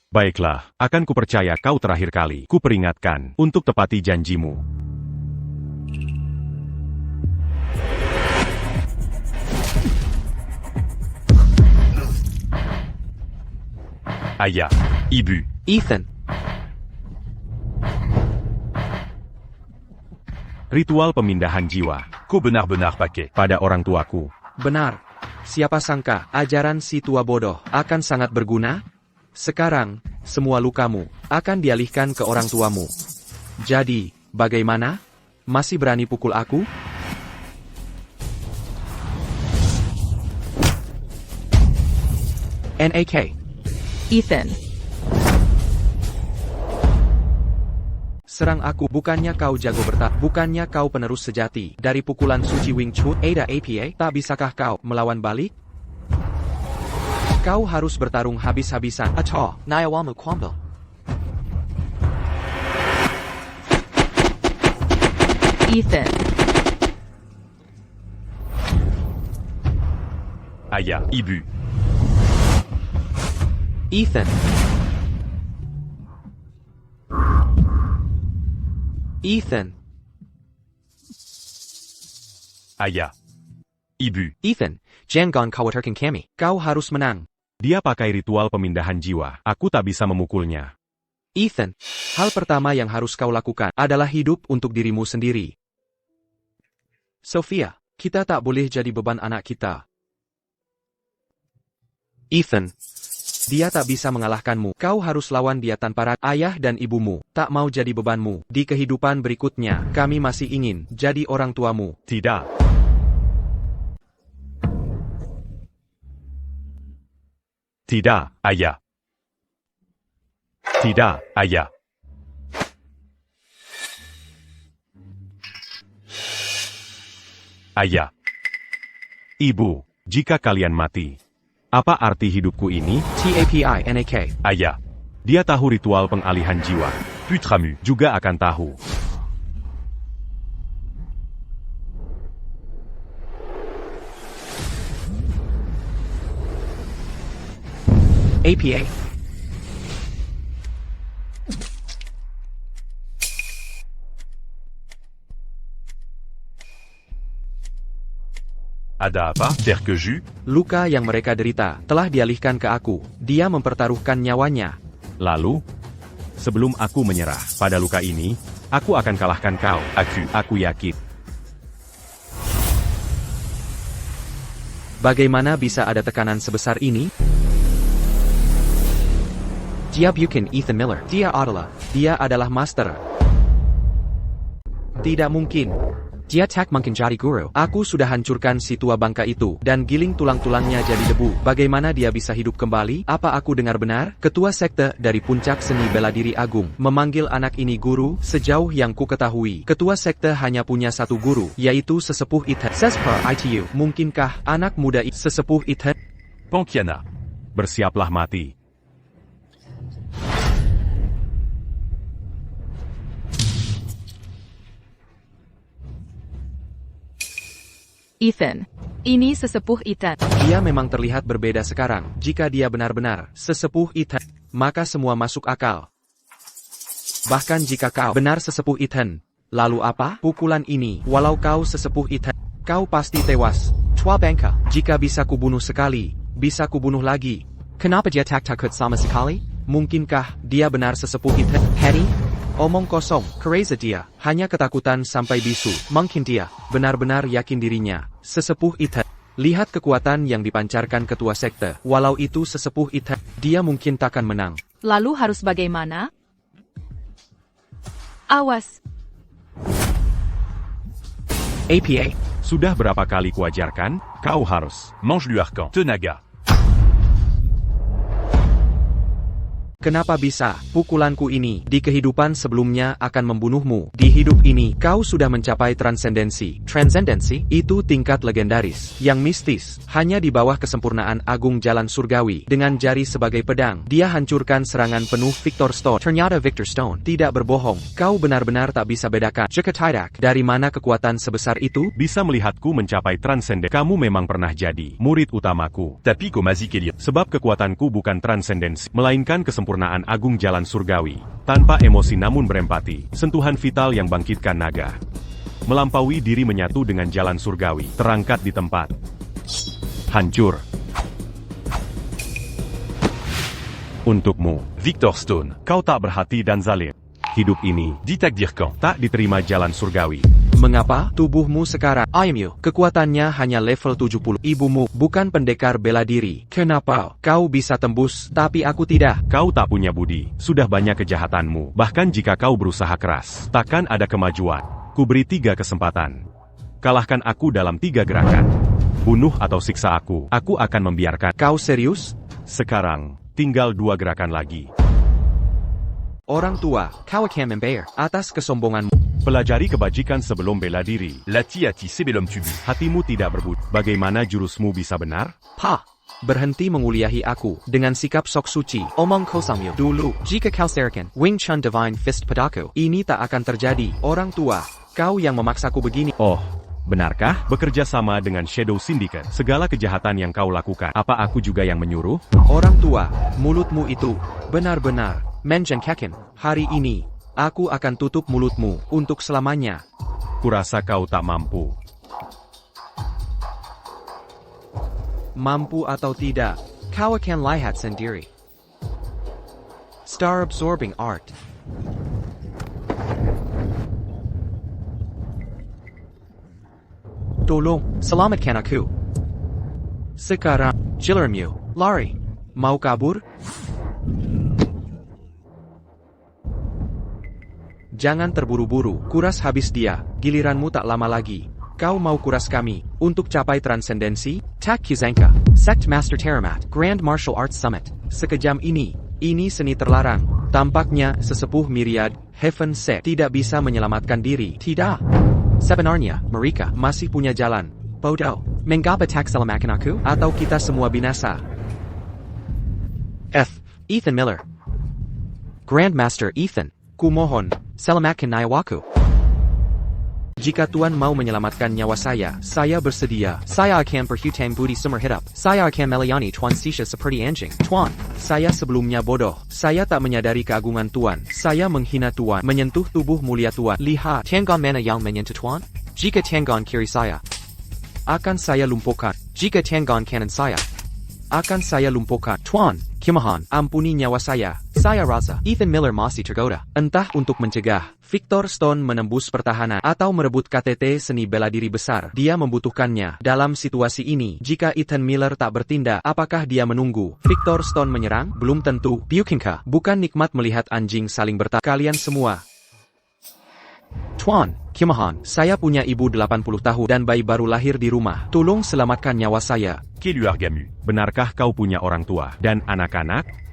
Baiklah, akan kupercaya kau terakhir kali. Kuperingatkan, untuk tepati janjimu. Aya. Ibu. Ethan. Ritual pemindahan jiwa. Ko benar-benar pakai. Pada orang tuaku. Benar. Siapa sangka, ajaran si tua bodoh akan sangat berguna? Sekarang, semua lukamu akan dialihkan ke orang tuamu. Jadi, bagaimana? Masih berani pukul aku? NAK. Ethan. Serang aku, bukannya kau jago bukannya kau penerus sejati dari pukulan suci Wing Chun? Ada APA, tak bisakah kau melawan balik? Kau harus bertarung habis-habisan. Atau, Nayawamu Kwambil. Ethan. Aya. Ibu. Ethan. Ethan. Ayah. Ibu. Ethan, jangan khawatirkan kami. Kau harus menang. Dia pakai ritual pemindahan jiwa. Aku tak bisa memukulnya. Ethan, hal pertama yang harus kau lakukan adalah hidup untuk dirimu sendiri. Sophia, kita tak boleh jadi beban anak kita. Ethan, dia tak bisa mengalahkanmu. Kau harus lawan dia tanpa ragu. Ayah dan ibumu tak mau jadi bebanmu. Di kehidupan berikutnya, kami masih ingin jadi orang tuamu. Tidak. Tidak, ayah. Tidak, ayah. Ayah. Ibu, jika kalian mati, apa arti hidupku ini? TAPINAK. Ayah. Dia tahu ritual pengalihan jiwa. Putramu. Juga akan tahu. APA. Ada apa? Terkeju? Luka yang mereka derita telah dialihkan ke aku. Dia mempertaruhkan nyawanya. Lalu, sebelum aku menyerah pada luka ini, aku akan kalahkan kau. Aku yakin. Bagaimana bisa ada tekanan sebesar ini? Dia bukan Ethan Miller. Dia adalah master. Tidak mungkin. Dia tak mungkin jadi guru. Aku sudah hancurkan si tua bangka itu, dan giling tulang-tulangnya jadi debu. Bagaimana dia bisa hidup kembali? Apa aku dengar benar? Ketua sekte dari Puncak Seni Bela Diri Agung memanggil anak ini guru. Sejauh yang ku ketahui, ketua sekte hanya punya satu guru, yaitu Sesepuh Ethan. Sesper ITU. Mungkinkah anak muda Sesepuh Ethan? Pankiana. Bersiaplah mati. Ethan. Ini sesepuh Ethan. Dia memang terlihat berbeda sekarang. Jika dia benar-benar Sesepuh Ethan, maka semua masuk akal. Bahkan jika kau benar Sesepuh Ethan, lalu apa? Pukulan ini, walau kau Sesepuh Ethan, kau pasti tewas. Tua bangka. Jika bisa kubunuh sekali, bisa kubunuh lagi. Kenapa dia tak takut sama sekali? Mungkinkah dia benar Sesepuh Ethan? Harry? Omong kosong. Kereza dia. Hanya ketakutan sampai bisu. Mungkin dia benar-benar yakin dirinya. Sesepuh Ethan. Lihat kekuatan yang dipancarkan ketua sekte. Walau itu Sesepuh Ethan, dia mungkin takkan menang. Lalu harus bagaimana? Awas. APA. Sudah berapa kali kuajarkan? Kau harus. Mange du Arcan. Tenaga. Kenapa bisa? Pukulanku ini di kehidupan sebelumnya akan membunuhmu. Di hidup ini, kau sudah mencapai transendensi. Transendensi? Itu tingkat legendaris, yang mistis, hanya di bawah kesempurnaan agung jalan surgawi. Dengan jari sebagai pedang, dia hancurkan serangan penuh Victor Stone. Ternyata Victor Stone. Tidak berbohong, kau benar-benar tak bisa bedakan. Jika tidak, Dari mana kekuatan sebesar itu? Bisa melihatku mencapai transenden. Kamu memang pernah jadi murid utamaku. Tapi Komazikelia. Sebab kekuatanku bukan transendensi, melainkan kesempurnaan agung jalan surgawi. Tanpa emosi namun berempati, sentuhan vital yang bangkitkan naga. Melampaui diri menyatu dengan jalan surgawi, terangkat di tempat. Hancur. Untukmu, Victor Stone. kau tak berhati dan zalim. Hidup ini, Ditak Dirkan. tak diterima jalan surgawi. Mengapa? Tubuhmu sekarang, IMU, kekuatannya hanya level 70. Ibumu bukan pendekar bela diri. Kenapa? Kau bisa tembus, tapi aku tidak. Kau tak punya budi, sudah banyak kejahatanmu. Bahkan jika kau berusaha keras, takkan ada kemajuan. Ku beri 3 kesempatan. Kalahkan aku dalam 3 gerakan. Bunuh atau siksa aku akan membiarkan. Kau serius? Sekarang, tinggal 2 gerakan lagi. Orang tua, kau akan membayar atas kesombonganmu. Pelajari kebajikan sebelum bela diri. Lati sebelum tubuh. Hatimu tidak berbudi. Bagaimana jurusmu bisa benar? Pa. Berhenti menguliahi aku dengan sikap sok suci. Omong kosong Dulu, Jika kau serahkan Wing Chun Divine Fist padaku, ini tak akan terjadi. Orang tua, kau yang memaksaku begini. Oh, benarkah? Bekerja sama dengan Shadow Syndicate. Segala kejahatan yang kau lakukan, apa aku juga yang menyuruh? Orang tua, mulutmu itu benar-benar Menjengkelkan. hari ini Aku akan tutup mulutmu untuk selamanya. Kurasa kau tak mampu. Mampu atau tidak, kau akan lihat sendiri. Star Absorbing Art. Tolong, selamatkan aku. Sekarang, Jillermu, lari. Mau kabur? Jangan terburu-buru, kuras habis dia, giliranmu tak lama lagi. Kau mau kuras kami, untuk capai transendensi? Tak Kuzanka, Sect Master Teramat, Grand Martial Arts Summit. Sekejam ini seni terlarang. Tampaknya sesepuh Myriad, Heaven Sect tidak bisa menyelamatkan diri. Tidak. Sebenarnya, mereka masih punya jalan. Bodoh, mengapa tak selamatkan aku? Atau kita semua binasa? Ethan Miller. Grandmaster Ethan, kumohon, selamatkan nyawaku. Jika Tuan mau menyelamatkan nyawa saya bersedia. Saya akan berhutang budi seumur hidup. Saya akan melayani Tuan Sisha seperti anjing. Tuan, saya sebelumnya bodoh. Saya tak menyadari keagungan Tuan. Saya menghina Tuan, menyentuh tubuh mulia Tuan. Lihat, tangan mana yang menyentuh Tuan? Jika tangan kiri saya, akan saya lumpuhkan. Jika tangan kanan saya, akan saya lumpuhkan. Tuan, kumohon, ampuni nyawa saya. Saya rasa Ethan Miller masih tergoda. Entah untuk mencegah Victor Stone menembus pertahanan atau merebut KTT seni bela diri besar. Dia membutuhkannya. Dalam situasi ini, jika Ethan Miller tak bertindak, apakah dia menunggu Victor Stone menyerang? Belum tentu. Bukankah bukan nikmat melihat anjing saling bertarung? Kalian semua. Tuan, kumohon, saya punya ibu 80 tahun dan bayi baru lahir di rumah. Tolong selamatkan nyawa saya. Kelu Argamu. Benarkah kau punya orang tua dan anak-anak?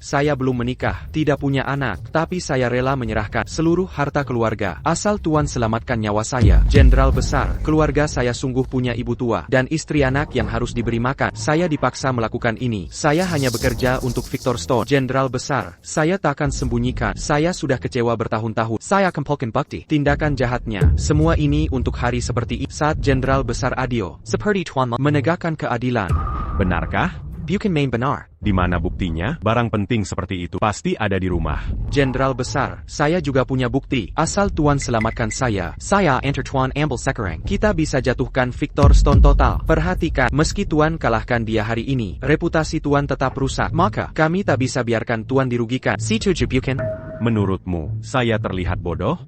Saya belum menikah, tidak punya anak, tapi saya rela menyerahkan seluruh harta keluarga. Asal Tuan selamatkan nyawa saya. Jenderal besar, keluarga saya sungguh punya ibu tua dan istri anak yang harus diberi makan. Saya dipaksa melakukan ini. Saya hanya bekerja untuk Victor Stone. Jenderal besar, saya tak akan sembunyikan. Saya sudah kecewa bertahun-tahun. Saya kumpulkan bukti tindakan jahatnya. Semua ini untuk hari seperti ini. Saat Jenderal besar adil, seperti Tuan menegakkan keadilan. Benarkah? Bukan main benar. Di mana buktinya? Barang penting seperti itu pasti ada di rumah. Jenderal besar, saya juga punya bukti. Asal Tuan selamatkan saya enter Tuan ambil sekarang. Kita bisa jatuhkan Victor Stone total. Perhatikan, meski Tuan kalahkan dia hari ini, reputasi Tuan tetap rusak. Maka, kami tak bisa biarkan Tuan dirugikan. Setuju bukan? Menurutmu, saya terlihat bodoh?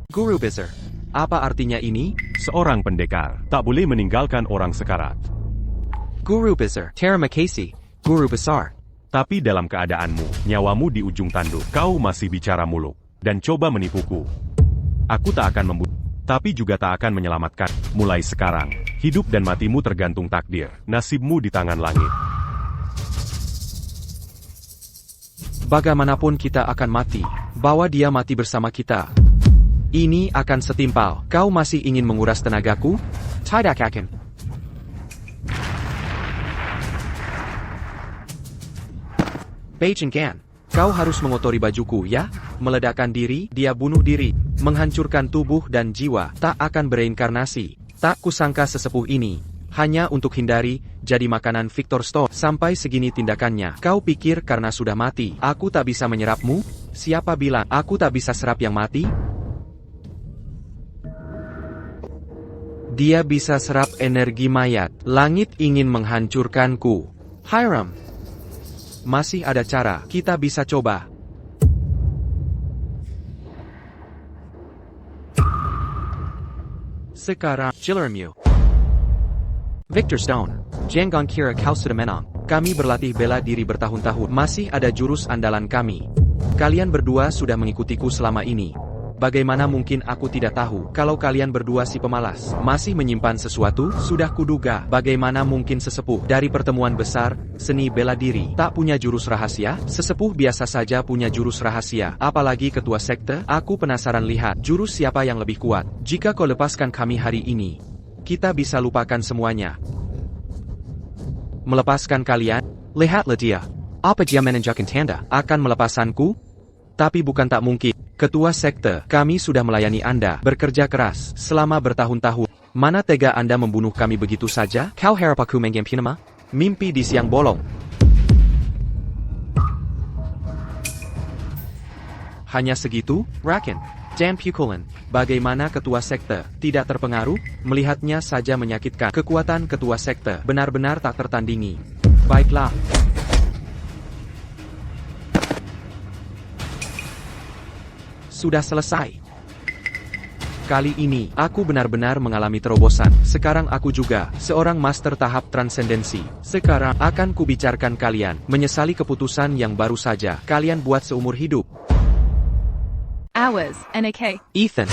Guru besar, apa artinya ini? Seorang pendekar tak boleh meninggalkan orang sekarat. Guru besar, terima kasih, guru besar. Tapi dalam keadaanmu, nyawamu di ujung tanduk, kau masih bicara muluk dan coba menipuku. Aku tak akan membunuh, tapi juga tak akan menyelamatkan. Mulai sekarang, hidup dan matimu tergantung takdir. Nasibmu di tangan langit. Bagaimanapun kita akan mati, bawa dia mati bersama kita. Ini akan setimpal. Kau masih ingin menguras tenagaku? Tidak akan. Beijing Gan, kau harus mengotori bajuku ya? Meledakkan diri, dia bunuh diri, menghancurkan tubuh dan jiwa, tak akan bereinkarnasi. Tak kusangka sesepuh ini, hanya untuk hindari, jadi makanan Victor Stone. Sampai segini tindakannya. Kau pikir karena sudah mati, aku tak bisa menyerapmu? Siapa bilang aku tak bisa serap yang mati? Dia bisa serap energi mayat. Langit ingin menghancurkanku. Hiram. Masih ada cara, kita bisa coba. Sekarang, Jillermu. Victor Stone, jangan kira kau sudah menang. Kami berlatih bela diri bertahun-tahun. Masih ada jurus andalan kami. Kalian berdua sudah mengikutiku selama ini. Bagaimana mungkin aku tidak tahu kalau kalian berdua si pemalas masih menyimpan sesuatu? Sudah kuduga. Bagaimana mungkin sesepuh dari pertemuan besar seni bela diri tak punya jurus rahasia? Sesepuh biasa saja punya jurus rahasia, apalagi ketua sekte. Aku penasaran lihat jurus siapa yang lebih kuat. Jika kau lepaskan kami hari ini, kita bisa lupakan semuanya. Melepaskan kalian? Lihatlah dia. Apa dia menunjukkan tanda akan melepasanku? Tapi bukan tak mungkin. Ketua sekte, kami sudah melayani Anda, bekerja keras, selama bertahun-tahun. Mana tega Anda membunuh kami begitu saja? Kau harap aku menggempi nama? Mimpi di siang bolong. Hanya segitu? Raken. Dan Pukulan, bagaimana ketua sekte, tidak terpengaruh? Melihatnya saja menyakitkan. Kekuatan ketua sekte benar-benar tak tertandingi. Baiklah. Sudah selesai. Kali ini, aku benar-benar mengalami terobosan. Sekarang aku juga, seorang master tahap transendensi. Sekarang, akan kubicarkan kalian, menyesali keputusan yang baru saja kalian buat seumur hidup. Hours, NAK. Ethan.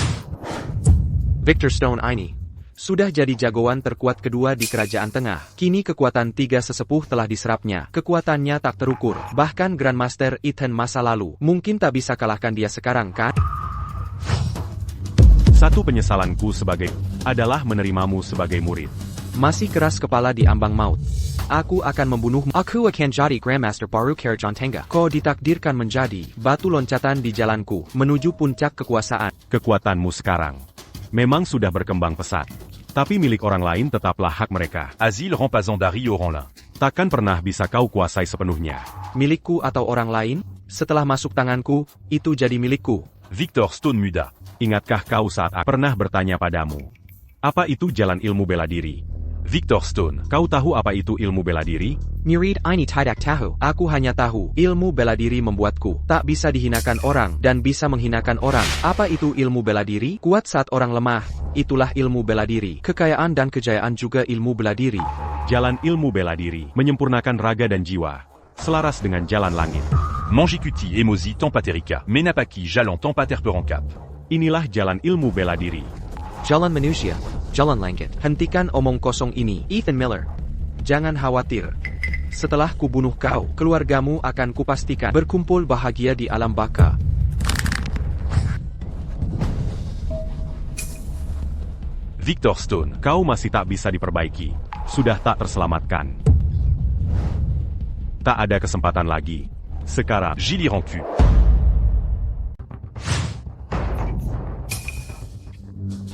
Victor Stone ini sudah jadi jagoan terkuat kedua di Kerajaan Tengah. Kini kekuatan tiga sesepuh telah diserapnya. Kekuatannya tak terukur. Bahkan Grandmaster Ethan masa lalu mungkin tak bisa kalahkan dia sekarang, kan? Satu penyesalanku adalah menerimamu sebagai murid. Masih keras kepala di ambang maut. Aku akan membunuhmu. Aku akan jadi Grandmaster baru Kerajaan Tengah. Kau ditakdirkan menjadi batu loncatan di jalanku menuju puncak kekuasaan. Kekuatanmu sekarang memang sudah berkembang pesat. Tapi milik orang lain tetaplah hak mereka. Azil rend pas Zandari au Ranlin. Takkan pernah bisa kau kuasai sepenuhnya. Milikku atau orang lain, setelah masuk tanganku, itu jadi milikku. Victor Stone Muda. Ingatkah kau saat aku pernah bertanya padamu? Apa itu jalan ilmu bela diri? Victor Stone. Kau tahu apa itu ilmu bela diri? Murid ini tidak tahu. Aku hanya tahu, ilmu bela diri membuatku tak bisa dihinakan orang dan bisa menghinakan orang. Apa itu ilmu bela diri? Kuat saat orang lemah. Itulah ilmu bela diri. Kekayaan dan kejayaan juga ilmu bela diri. Jalan ilmu bela diri menyempurnakan raga dan jiwa, selaras dengan jalan langit. Mangikuti Emozi Tempaterica. Menapaki Jalan Tempater Perangkap. Inilah jalan ilmu bela diri. Jalan manusia, jalan langit. Hentikan omong kosong ini, Ethan Miller. Jangan khawatir. Setelah kubunuh kau, keluargamu akan kupastikan berkumpul bahagia di alam baka. Victor Stone, kau masih tak bisa diperbaiki. Sudah tak terselamatkan. Tak ada kesempatan lagi. Sekarang, Gilly Rancu.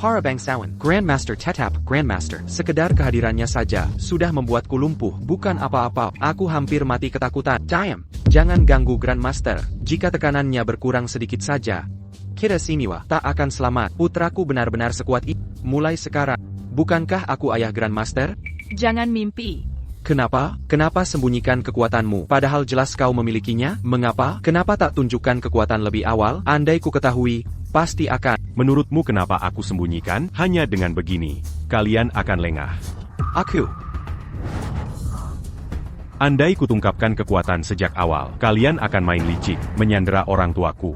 Para bangsawan, Grandmaster Tetap, Grandmaster, sekedar kehadirannya saja, sudah membuatku lumpuh, bukan apa-apa, aku hampir mati ketakutan. Diam, jangan ganggu Grandmaster, jika tekanannya berkurang sedikit saja. Kira siniwa, tak akan selamat, putraku benar-benar sekuat itu. Mulai sekarang, bukankah aku ayah Grandmaster? Jangan mimpi. Kenapa? Kenapa sembunyikan kekuatanmu, padahal jelas kau memilikinya? Mengapa? Kenapa tak tunjukkan kekuatan lebih awal? Andai ku ketahui, pasti akan. Menurutmu kenapa aku sembunyikan? Hanya dengan begini, kalian akan lengah. Aku. Andai kutungkapkan kekuatan sejak awal, kalian akan main licik, menyandera orang tuaku.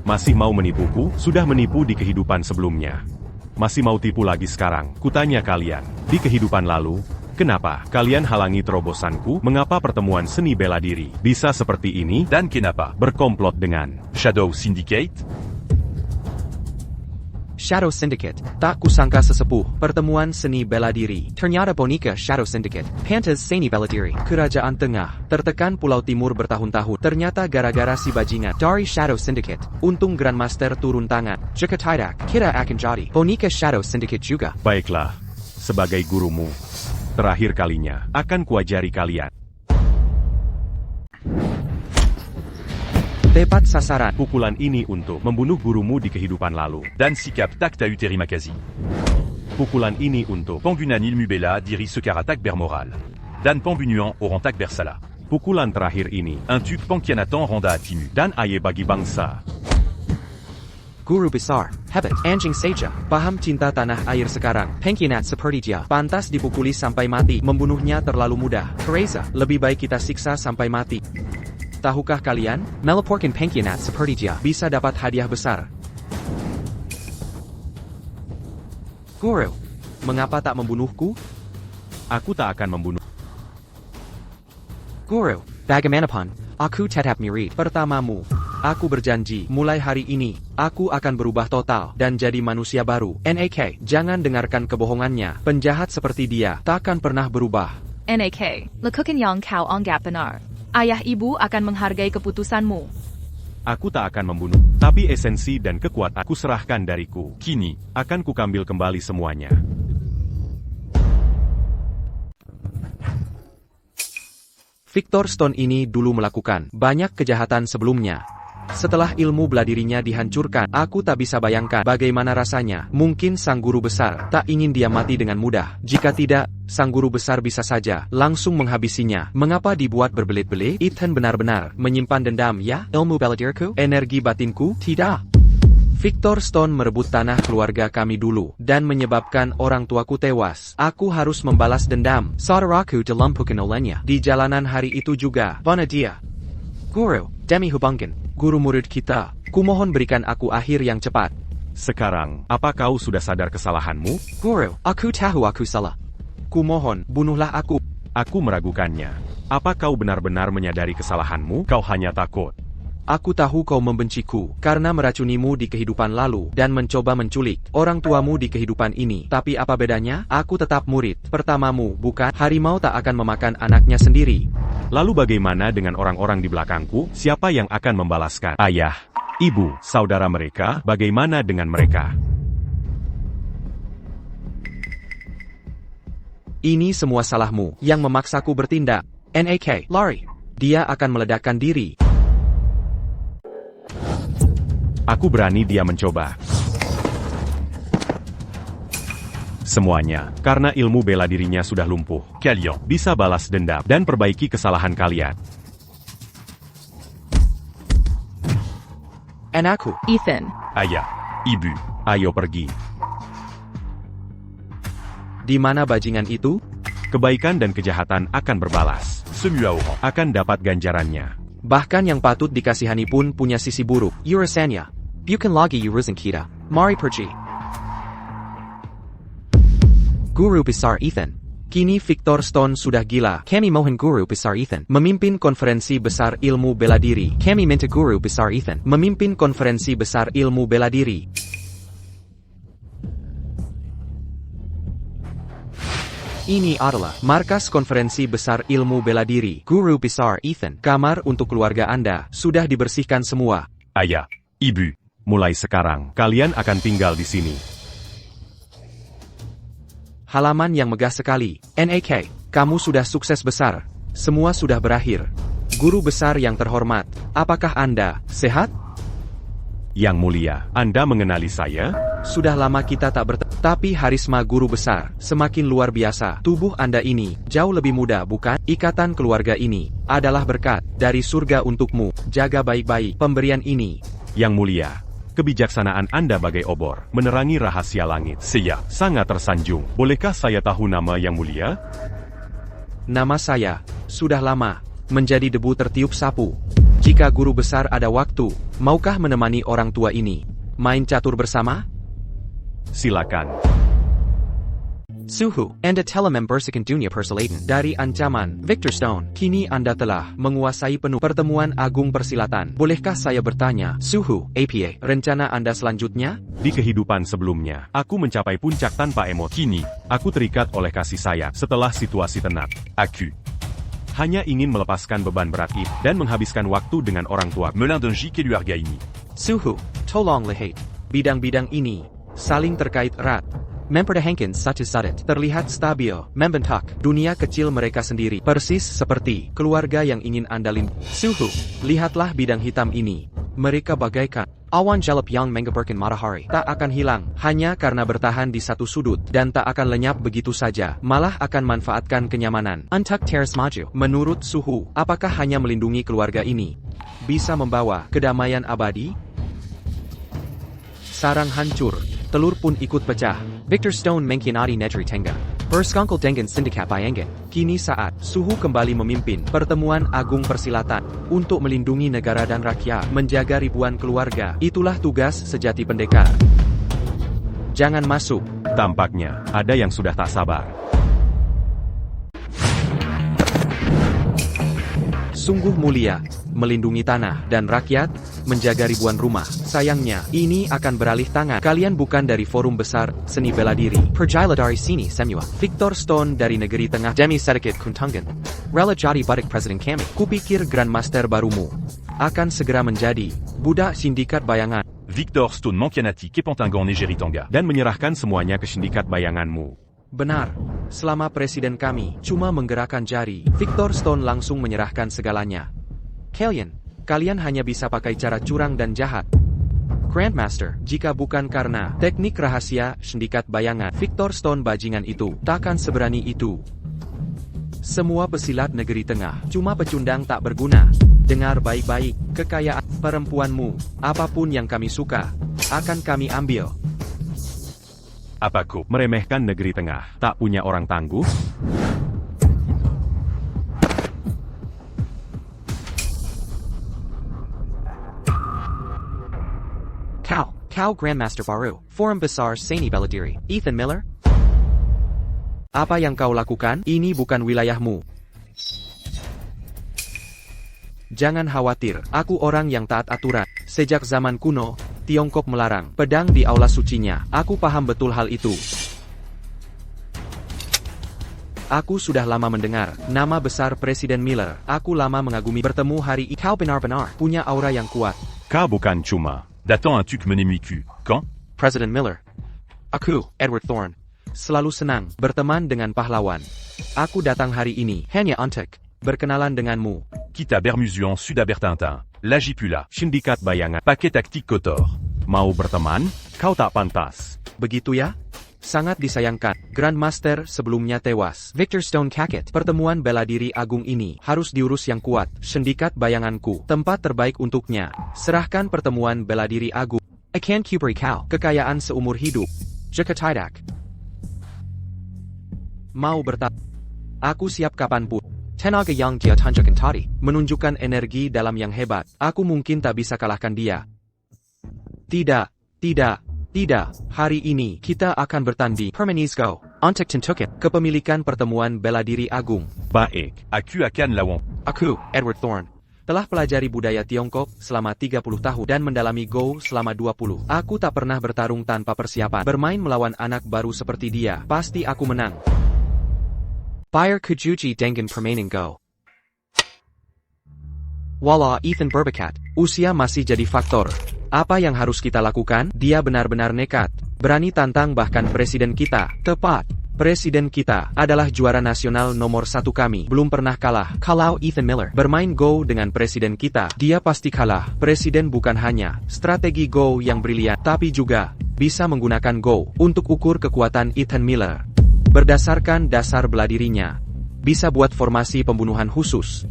Masih mau menipuku? Sudah menipu di kehidupan sebelumnya. Masih mau tipu lagi sekarang? Kutanya kalian, di kehidupan lalu, kenapa kalian halangi terobosanku? Mengapa pertemuan seni bela diri bisa seperti ini? Dan kenapa Berkomplot dengan Shadow Syndicate? Shadow Syndicate, tak kusangka sesepuh, pertemuan seni bela diri. Ternyata Bonika Shadow Syndicate, Pantas Seni Bela Diri, Kerajaan Tengah, tertekan Pulau Timur bertahun-tahun. Ternyata gara-gara si bajingan dari Shadow Syndicate, untung Grandmaster turun tangan. Jika tidak, kita akan jadi Bonika Shadow Syndicate juga. baiklah, sebagai gurumu, terakhir kalinya, akan kuajari kalian. Tepat sasaran. Pukulan ini untuk membunuh gurumu di kehidupan lalu. Dan Sikap Tak Tauteri Makazi. Pukulan ini untuk Pangunan Ilmu Bela Diri Sekar Attaque Bermoral. Dan Pambunuan Orantak Bersala. pukulan terakhir ini. Un Tuk Pankianatan Ronda Atimu. Dan aye bagi bangsa. Guru besar, hebat, anjing saja, paham cinta tanah air sekarang. Pengkhianat seperti dia, pantas dipukuli sampai mati, membunuhnya terlalu mudah. Teresa, lebih baik kita siksa sampai mati. Tahukah kalian, melaporkan pengkhianat seperti dia, bisa dapat hadiah besar. Guru, mengapa tak membunuhku? Aku tak akan membunuh. Guru, bagaimanapun, aku tetap murid pertamamu. Aku berjanji, mulai hari ini, aku akan berubah total dan jadi manusia baru. NAK, jangan dengarkan kebohongannya. Penjahat seperti dia, takkan pernah berubah. NAK, lakukan yang kau anggap benar. Ayah ibu akan menghargai keputusanmu. Aku tak akan membunuh. Tapi esensi dan kekuatan aku serahkan dariku. Kini, akan kukambil kembali semuanya. Victor Stone ini dulu melakukan banyak kejahatan sebelumnya. Setelah ilmu bela dirinya dihancurkan, aku tak bisa bayangkan bagaimana rasanya. Mungkin sang guru besar tak ingin dia mati dengan mudah. Jika tidak, sang guru besar bisa saja langsung menghabisinya. Mengapa dibuat berbelit-belit? Ethan benar-benar menyimpan dendam, ya? Ilmu bela diriku? Energi batinku? Tidak. Victor Stone merebut tanah keluarga kami dulu, dan menyebabkan orang tuaku tewas. Aku harus membalas dendam. Saudaraku dilumpuhkan olehnya. Di jalanan hari itu juga. Mana dia? Guru, demi hubungkan. Guru murid kita, kumohon berikan aku akhir yang cepat. Sekarang, apa kau sudah sadar kesalahanmu? Guru, aku tahu aku salah. Kumohon, bunuhlah aku. Aku meragukannya. Apa kau benar-benar menyadari kesalahanmu? Kau hanya takut. Aku tahu kau membenciku karena meracunimu di kehidupan lalu dan mencoba menculik orang tuamu di kehidupan ini. Tapi apa bedanya? Aku tetap murid pertamamu, bukan? Harimau tak akan memakan anaknya sendiri. Lalu bagaimana dengan orang-orang di belakangku? Siapa yang akan membalaskan? Ayah, ibu, saudara mereka, bagaimana dengan mereka? Ini semua salahmu yang memaksaku bertindak. Nak, lari. Dia akan meledakkan diri. Aku berani dia mencoba. Semuanya, karena ilmu bela dirinya sudah lumpuh. Kalian bisa balas dendam dan perbaiki kesalahan kalian. Anakku, Ethan. Ayah, ibu, ayo pergi. Di mana bajingan itu? Kebaikan dan kejahatan akan berbalas. Semua orang. Akan dapat ganjarannya. Bahkan yang patut dikasihani pun punya sisi buruk. Urasanya. Bukan lagi urusan kita. Mari pergi. Guru besar Ethan. Kini Victor Stone sudah gila. Kami mohon guru besar Ethan memimpin konferensi besar ilmu bela diri. Kami minta guru besar Ethan memimpin konferensi besar ilmu bela diri. Ini adalah markas konferensi besar ilmu bela diri. Guru besar Ethan, kamar untuk keluarga Anda sudah dibersihkan semua. Ayah, ibu, mulai sekarang, kalian akan tinggal di sini. Halaman yang megah sekali. Nak, kamu sudah sukses besar. Semua sudah berakhir. Guru besar yang terhormat, apakah Anda sehat? Yang mulia, Anda mengenali saya? Sudah lama kita tak bertemu. Tapi harisma guru besar semakin luar biasa. Tubuh Anda ini jauh lebih muda, bukan? Ikatan keluarga ini adalah berkat dari surga untukmu. Jaga baik-baik pemberian ini. Yang mulia, kebijaksanaan Anda bagai obor, menerangi rahasia langit. Saya sangat tersanjung. Bolehkah saya tahu nama yang mulia? Nama saya sudah lama menjadi debu tertiup sapu. Jika guru besar ada waktu, maukah menemani orang tua ini main catur bersama? Silakan. Suhu, Anda telah membersihkan dunia persilatan dari ancaman Victor Stone. Kini Anda telah menguasai penuh pertemuan agung persilatan. Bolehkah saya bertanya, Suhu, APA, rencana Anda selanjutnya? Di kehidupan sebelumnya, aku mencapai puncak tanpa emosi. Kini, aku terikat oleh kasih sayang setelah situasi tenang. Aku hanya ingin melepaskan beban berat itu dan menghabiskan waktu dengan orang tua. Melin d'un J.K. Luargaini. Suhu, tolong lihat. Bidang-bidang ini saling terkait erat. Mempertahankan satu sadat terlihat stabil, membentak dunia kecil mereka sendiri. Persis seperti keluarga yang ingin Anda lindungi. Suhu, lihatlah bidang hitam ini. Mereka bagaikan awan jalap yang menggeburkan matahari. Tak akan hilang hanya karena bertahan di satu sudut dan tak akan lenyap begitu saja. Malah akan manfaatkan kenyamanan. Untuk terus maju. Menurut Suhu, apakah hanya melindungi keluarga ini bisa membawa kedamaian abadi? Sarang hancur. Telur pun ikut pecah. Victor Stone mengkhianati negeri Tengah. Bersekongkol dengan sindikat bayangan. Kini saat Suhu kembali memimpin pertemuan agung persilatan untuk melindungi negara dan rakyat, menjaga ribuan keluarga. Itulah tugas sejati pendekar. Jangan masuk. Tampaknya, ada yang sudah tak sabar. Sungguh mulia, melindungi tanah dan rakyat, menjaga ribuan rumah. Sayangnya, ini akan beralih tangan. Kalian bukan dari forum besar seni bela diri. Pergilah dari sini semua. Victor Stone dari negeri tengah. Demi sedikit kuntungan. Rela jadi budak presiden kami. Kupikir Grandmaster barumu akan segera menjadi budak sindikat bayangan. Victor Stone mengkhianati Kepentingan Negeri Tengah. Dan menyerahkan semuanya ke sindikat bayanganmu. Benar, selama presiden kami cuma menggerakkan jari, Victor Stone langsung menyerahkan segalanya. Kalian Kalian hanya bisa pakai cara curang dan jahat. Grandmaster, jika bukan karena teknik rahasia sindikat bayangan Victor Stone bajingan itu, takkan seberani itu. Semua pesilat negeri tengah, cuma pecundang tak berguna. Dengar baik-baik, kekayaan perempuanmu, apapun yang kami suka, akan kami ambil. Apa kau meremehkan negeri tengah, tak punya orang tangguh? Kau Grandmaster baru, Forum Besar Saini Beladiri, Ethan Miller? Apa yang kau lakukan, ini bukan wilayahmu. Jangan khawatir, aku orang yang taat aturan. Sejak zaman kuno, Tiongkok melarang pedang di aula sucinya. Aku paham betul hal itu. Aku sudah lama mendengar nama besar Presiden Miller. Aku lama mengagumi bertemu hari ini. Kau benar-benar punya aura yang kuat. Kau bukan cuma Datant un tuc mené mi-cu. Quand? Presiden Miller. Aku, Edward Thorne. Selalu senang berteman dengan pahlawan. Aku datang hari ini hanya untuk berkenalan denganmu. Quitte à Bermusuan Sud-Abertintin. L'Agipula. sindikat bayangan. Paquet tactique Kotor. Mau berteman? Kau tak pantas. Begitu ya? Sangat disayangkan, Grandmaster sebelumnya tewas. Victor Stone kaget. Pertemuan bela diri agung ini harus diurus yang kuat. Sindikat bayanganku, tempat terbaik untuknya. Serahkan pertemuan bela diri agung. Akan kuberi kau, Kekayaan seumur hidup. jika tidak. Mau bertapa. Aku siap kapanpun. Tenaga yang dia tunjukkan tadi. Menunjukkan energi dalam yang hebat. Aku mungkin tak bisa kalahkan dia. Tidak. Hari ini, kita akan bertanding. Permanis go, untuk tentukan. Kepemilikan pertemuan bela diri agung. Baik. Aku akan lawan. Aku, Edward Thorne, telah pelajari budaya Tiongkok selama 30 tahun dan mendalami Go selama 20. Aku tak pernah bertarung tanpa persiapan. Bermain melawan anak baru seperti dia, pasti aku menang. Buyer kujuji dengan permainan go. Wala Ethan berbakat. Usia masih jadi faktor. Apa yang harus kita lakukan? Dia benar-benar nekat. Berani tantang bahkan presiden kita. Tepat. Presiden kita adalah juara nasional nomor 1 kami. Belum pernah kalah. Kalau Ethan Miller Bermain Go dengan presiden kita, dia pasti kalah. Presiden bukan hanya strategi Go yang brilian, tapi juga bisa menggunakan Go untuk ukur kekuatan Ethan Miller. Berdasarkan dasar bela dirinya, bisa buat formasi pembunuhan khusus.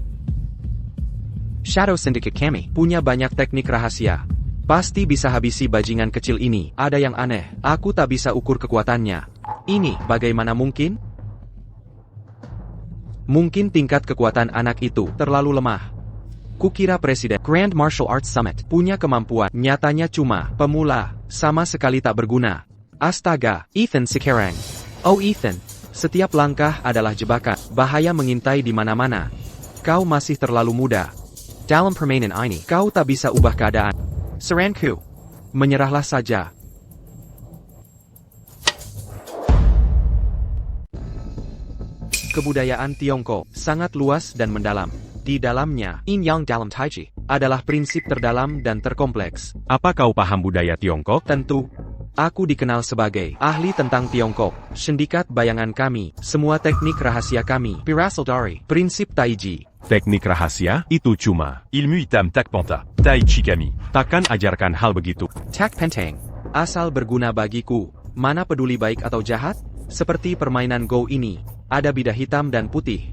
Shadow Syndicate kami. Punya banyak teknik rahasia. Pasti bisa habisi bajingan kecil ini. Ada yang aneh, aku tak bisa ukur kekuatannya. Ini, bagaimana mungkin? Mungkin tingkat kekuatan anak itu terlalu lemah. Kukira Presiden Grand Martial Arts Summit. punya kemampuan, nyatanya cuma pemula, sama sekali tak berguna. Astaga, Ethan sekarang. oh Ethan, setiap langkah adalah jebakan, bahaya mengintai di mana-mana. Kau masih terlalu muda. Dalam permainan ini. Kau tak bisa ubah keadaan. Saranku. Menyerahlah saja. Kebudayaan Tiongkok sangat luas dan mendalam. Di dalamnya, In yang dalam taiji. adalah prinsip terdalam dan terkompleks. Apa kau paham budaya Tiongkok? Tentu, aku dikenal sebagai ahli tentang Tiongkok, sindikat bayangan kami, semua teknik rahasia kami, Birasal dari. prinsip Taiji. Teknik rahasia? Itu cuma. Ilmu hitam tak panta. Tai chi kami. Takkan ajarkan hal begitu. Tak pentang. Asal berguna bagiku, mana peduli baik atau jahat? Seperti permainan Go ini, ada bidah hitam dan putih.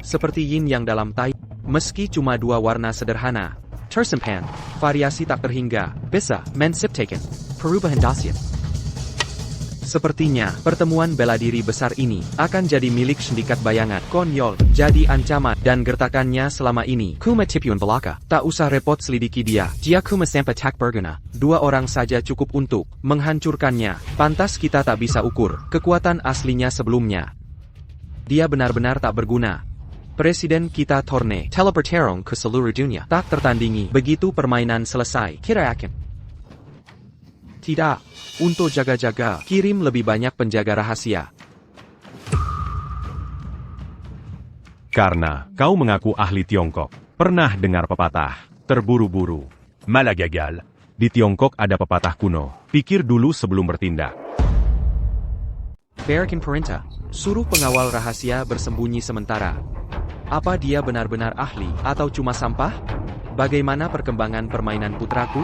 Seperti yin yang dalam Tai, meski cuma 2 warna sederhana. Tersimpan. Variasi tak terhingga, bisa Mensiptaken. Perubahan dasian. Sepertinya, pertemuan bela diri besar ini akan jadi milik sindikat bayangan. Konyol, jadi ancaman, dan gertakannya selama ini. Kuma tipuan belaka. Tak usah repot selidiki dia. Dia kuma sampai tak berguna. 2 orang saja cukup untuk menghancurkannya. Pantas kita tak bisa ukur kekuatan aslinya sebelumnya. Dia benar-benar tak berguna. Presiden kita Thorne Teleporterong ke seluruh dunia. tak tertandingi. Begitu permainan selesai. Kira akan. Tidak. Untuk jaga-jaga, kirim lebih banyak penjaga rahasia. Karena kau mengaku ahli Tiongkok. Pernah dengar pepatah, terburu-buru. Malagagal. Di Tiongkok ada pepatah kuno. Pikir dulu sebelum bertindak. Berikan perintah. Suruh pengawal rahasia bersembunyi sementara. Apa dia benar-benar ahli atau cuma sampah? Bagaimana perkembangan permainan putraku?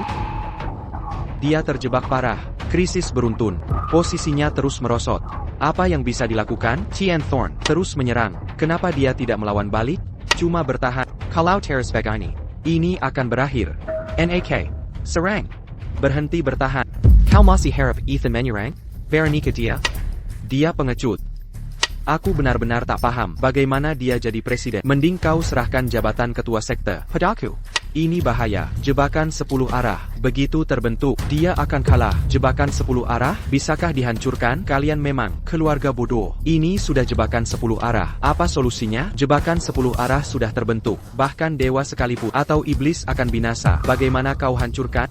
Dia terjebak parah. Krisis beruntun. Posisinya terus merosot. Apa yang bisa dilakukan? Tian Thorn terus menyerang. Kenapa dia tidak melawan balik? Cuma bertahan. Kalau terus begini, ini akan berakhir. NAK. Serang. Berhenti bertahan. Kau masih harap Ethan menyerang? Veronica dia? Dia pengecut. Aku benar-benar tak paham bagaimana dia jadi presiden. Mending kau serahkan jabatan ketua sekte padaku. Ini bahaya. Jebakan 10 arah. Begitu terbentuk, dia akan kalah. Jebakan 10 arah, bisakah dihancurkan? Kalian memang keluarga bodoh. Ini sudah jebakan 10 arah. Apa solusinya? Jebakan 10 arah sudah terbentuk. Bahkan dewa sekalipun atau iblis akan binasa. Bagaimana kau hancurkan?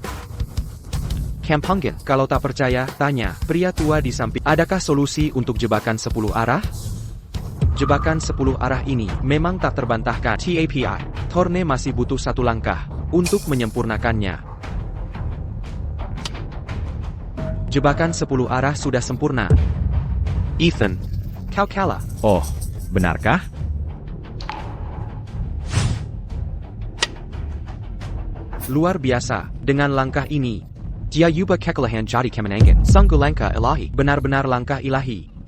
Kampungin. Kalau tak percaya, tanya pria tua di samping. Adakah solusi untuk jebakan 10 arah? Jebakan 10 arah ini memang tak terbantahkan. TAPI. Thorne masih butuh satu langkah untuk menyempurnakannya. Jebakan 10 arah sudah sempurna. Ethan, kau kalah. Oh, benarkah? Luar biasa. Dengan langkah ini, Dia yuba kekalahan jadi kemenangan. Sungguh langkah ilahi. benar-benar langkah ilahi.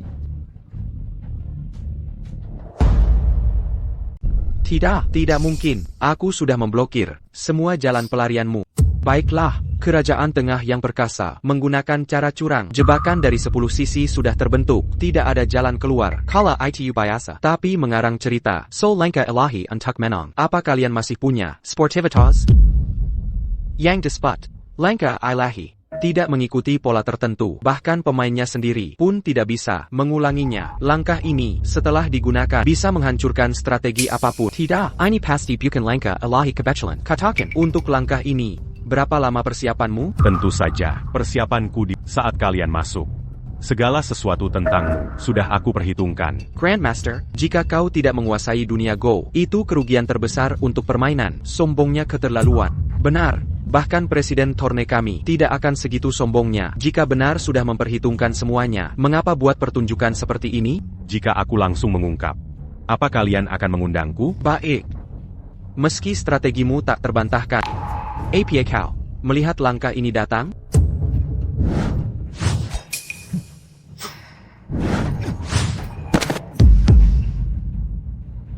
Tidak mungkin. Aku sudah memblokir semua jalan pelarianmu. Baiklah, kerajaan tengah yang perkasa menggunakan cara curang. Jebakan dari 10 sisi sudah terbentuk. Tidak ada jalan keluar. Kala itu biasa. Tapi mengarang cerita. So langkah ilahi untuk menang. Apa kalian masih punya Sportivitas. yang despot? Langkah ilahi tidak mengikuti pola tertentu. Bahkan pemainnya sendiri pun tidak bisa mengulanginya. Langkah ini setelah digunakan bisa menghancurkan strategi apapun. Tidak, ini pasti bukan langkah ilahi kebetulan. Katakan. Untuk langkah ini, berapa lama persiapanmu? Tentu saja, persiapanku di saat kalian masuk. Segala sesuatu tentangmu sudah aku perhitungkan. Grandmaster, jika kau tidak menguasai dunia Go, itu kerugian terbesar untuk permainan. Sombongnya keterlaluan. Benar. Bahkan Presiden Thorne kami tidak akan segitu sombongnya. Jika benar sudah memperhitungkan semuanya, mengapa buat pertunjukan seperti ini? Jika aku langsung mengungkap, apa kalian akan mengundangku? Baik. Meski strategimu tak terbantahkan. APA kau, melihat langkah ini datang?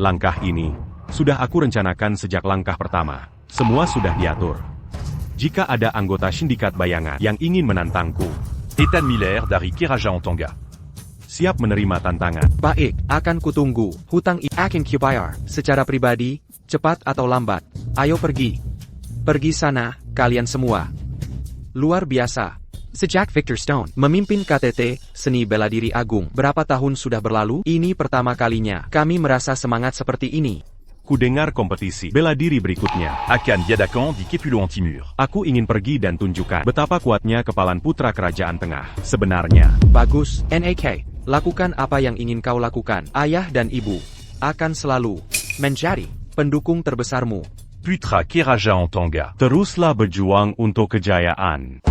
Langkah ini sudah aku rencanakan sejak langkah pertama. Semua sudah diatur. Jika ada anggota sindikat bayangan yang ingin menantangku, Ethan Miller dari Kerajaan Tonga. siap menerima tantangan. Baik, akan kutunggu. Hutang akan kubayar. Secara pribadi, cepat atau lambat. Ayo pergi. Pergi sana, kalian semua. Luar biasa. Sejak Victor Stone Memimpin KTT, Seni Bela Diri Agung. Berapa tahun sudah berlalu? Ini pertama kalinya kami merasa semangat seperti ini. Ku dengar kompetisi bela diri berikutnya. Akan Yadakan di Kepulauan Timur. Aku ingin pergi dan tunjukkan betapa kuatnya kepalan putra kerajaan tengah. Sebenarnya, Bagus, NAK. Lakukan apa yang ingin kau lakukan. Ayah dan ibu akan selalu menjadi pendukung terbesarmu. Putra Kerajaan Tonga. teruslah berjuang untuk kejayaan.